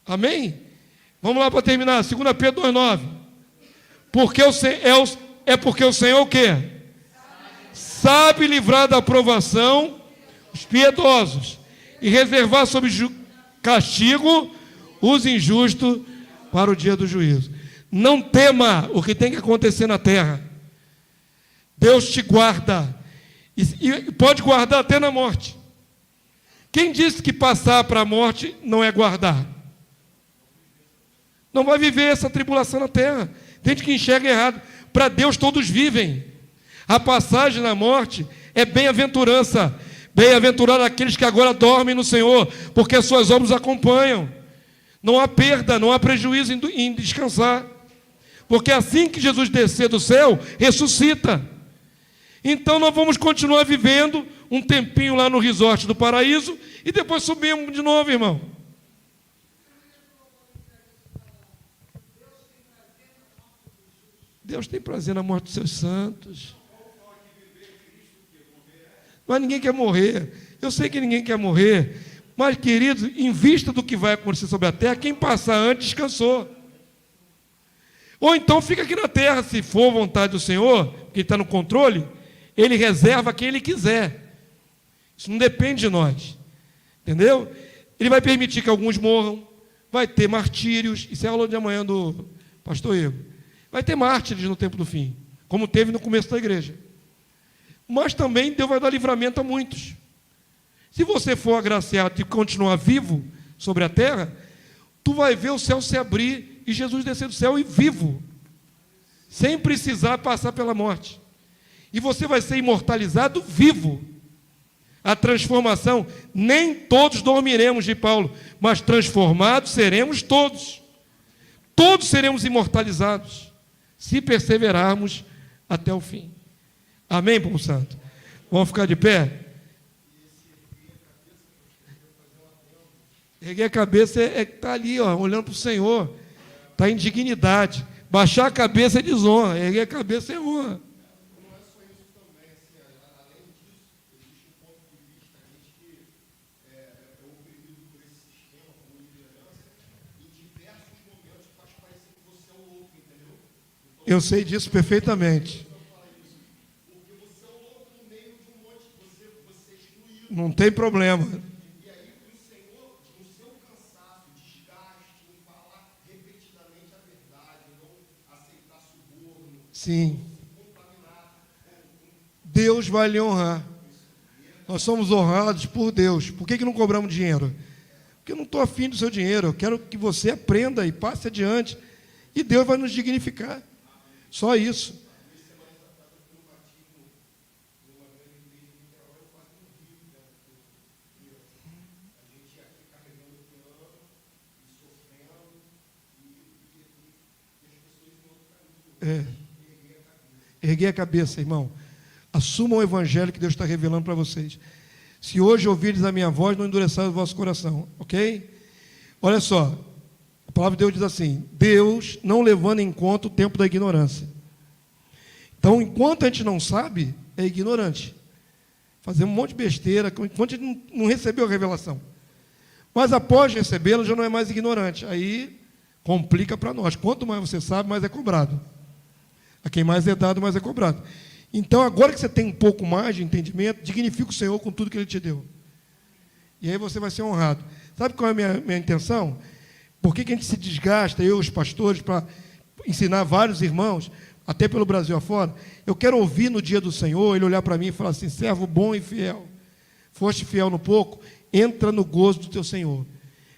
Amém? Vamos lá para terminar, 2 Pedro 2,9. Porque porque o Senhor o quê? Sabe livrar da aprovação os piedosos e reservar sob castigo os injustos para o dia do juízo. Não tema o que tem que acontecer na terra. Deus te guarda e pode guardar até na morte. Quem disse que passar para a morte não é guardar? Não vai viver essa tribulação na terra. Tem gente que enxerga errado. Para Deus todos vivem. A passagem na morte é bem-aventurança. Bem-aventurado aqueles que agora dormem no Senhor, porque as suas obras acompanham. Não há perda, não há prejuízo em descansar. Porque assim que Jesus descer do céu, ressuscita. Então nós vamos continuar vivendo um tempinho lá no resort do paraíso e depois subimos de novo, irmão. Deus tem prazer na morte dos seus santos. Mas ninguém quer morrer. Eu sei que ninguém quer morrer. Mas, queridos, em vista do que vai acontecer sobre a terra, quem passar antes descansou. Ou então fica aqui na terra, se for vontade do Senhor, que está no controle, Ele reserva quem Ele quiser. Isso não depende de nós. Entendeu? Ele vai permitir que alguns morram, vai ter martírios. Isso é a aula de amanhã do pastor Igor. Vai ter mártires no tempo do fim, como teve no começo da igreja. Mas também Deus vai dar livramento a muitos. Se você for agraciado e continuar vivo sobre a terra, tu vai ver o céu se abrir e Jesus descer do céu e vivo, sem precisar passar pela morte. E você vai ser imortalizado vivo. A transformação, nem todos dormiremos, de Paulo, mas transformados seremos todos. Todos seremos imortalizados, se perseverarmos até o fim. Amém, povo santo? Vamos ficar de pé? Erguer a cabeça é que está ali, ó, olhando para o Senhor. Está em dignidade. Baixar a cabeça é desonra. Erguer a cabeça é honra. Eu sei disso perfeitamente. Não tem problema. E aí o Senhor, no seu cansaço, desgaste, em falar repetidamente a verdade, não aceitar suborno, sim, Deus vai lhe honrar. Nós somos honrados por Deus. Por que não cobramos dinheiro? Porque eu não estou afim do seu dinheiro. Eu quero que você aprenda e passe adiante. E Deus vai nos dignificar. Só isso. Erguer a cabeça, irmão. Assumam o evangelho que Deus está revelando para vocês. Se hoje ouvirdes a minha voz, não endureçais o vosso coração, ok? Olha só, a palavra de Deus diz assim: Deus não levando em conta o tempo da ignorância. Então, enquanto a gente não sabe, é ignorante. Fazemos um monte de besteira, enquanto a gente não recebeu a revelação. Mas após recebê-la, já não é mais ignorante. Aí complica para nós. Quanto mais você sabe, mais é cobrado. A quem mais é dado, mais é cobrado. Então, agora que você tem um pouco mais de entendimento, dignifica o Senhor com tudo que Ele te deu. E aí você vai ser honrado. Sabe qual é a minha intenção? Por que a gente se desgasta, eu, os pastores, para ensinar vários irmãos, até pelo Brasil afora? Eu quero ouvir no dia do Senhor, Ele olhar para mim e falar assim: servo bom e fiel, foste fiel no pouco, entra no gozo do teu Senhor.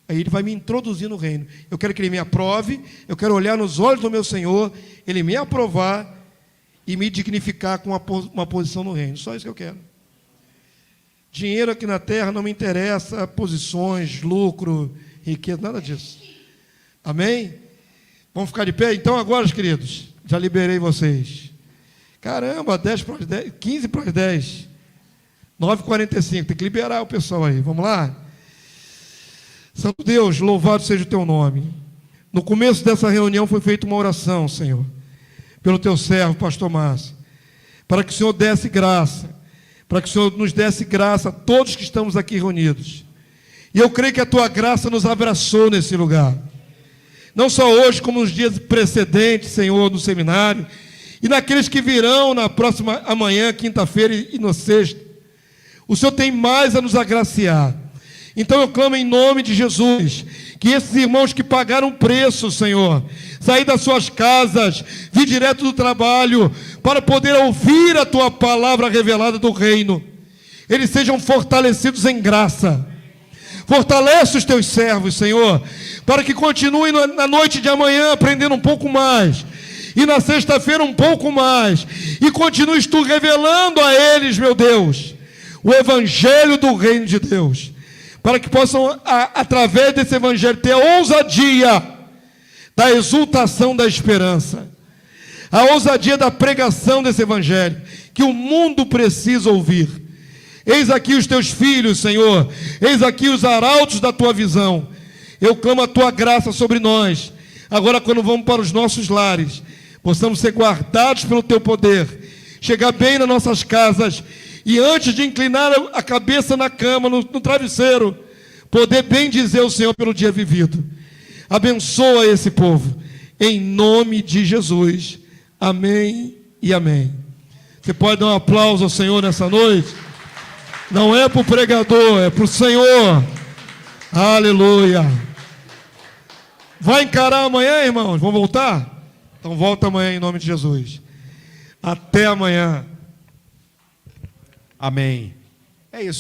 Aí Ele vai me introduzir no reino. Eu quero que Ele me aprove, eu quero olhar nos olhos do meu Senhor, Ele me aprovar e me dignificar com uma posição no reino. Só isso que eu quero. Dinheiro aqui na terra não me interessa, posições, lucro, riqueza, nada disso. Amém? Vamos ficar de pé? Então agora, queridos, já liberei vocês. Caramba, 10 para as 10, 15 para as 10, 9h45, tem que liberar o pessoal aí. Vamos lá? Santo Deus, louvado seja o teu nome. No começo dessa reunião foi feita uma oração, Senhor, pelo teu servo, pastor Márcio, para que o Senhor desse graça, para que o Senhor nos desse graça a todos que estamos aqui reunidos. E eu creio que a tua graça nos abraçou nesse lugar. Não só hoje, como nos dias precedentes, Senhor, no seminário, e naqueles que virão na próxima amanhã, quinta-feira e no sexta. O Senhor tem mais a nos agraciar. Então eu clamo em nome de Jesus, que esses irmãos que pagaram preço, Senhor, sair das suas casas, vir direto do trabalho, para poder ouvir a tua palavra revelada do reino, eles sejam fortalecidos em graça. Fortalece os teus servos, Senhor, para que continuem na noite de amanhã aprendendo um pouco mais, e na sexta-feira um pouco mais, e continues tu revelando a eles, meu Deus, o evangelho do reino de Deus, para que possam, através desse evangelho, ter a ousadia da exultação da esperança, a ousadia da pregação desse evangelho, que o mundo precisa ouvir. Eis aqui os teus filhos, Senhor, eis aqui os arautos da tua visão. Eu clamo a tua graça sobre nós. Agora, quando vamos para os nossos lares, possamos ser guardados pelo teu poder, chegar bem nas nossas casas, e antes de inclinar a cabeça na cama, no travesseiro, poder bem dizer ao Senhor pelo dia vivido. Abençoa esse povo, em nome de Jesus. Amém e amém. Você pode dar um aplauso ao Senhor nessa noite? Não é para o pregador, é para o Senhor. Aleluia. Vai encarar amanhã, irmãos? Vão voltar? Então volta amanhã em nome de Jesus. Até amanhã. Amém. É isso.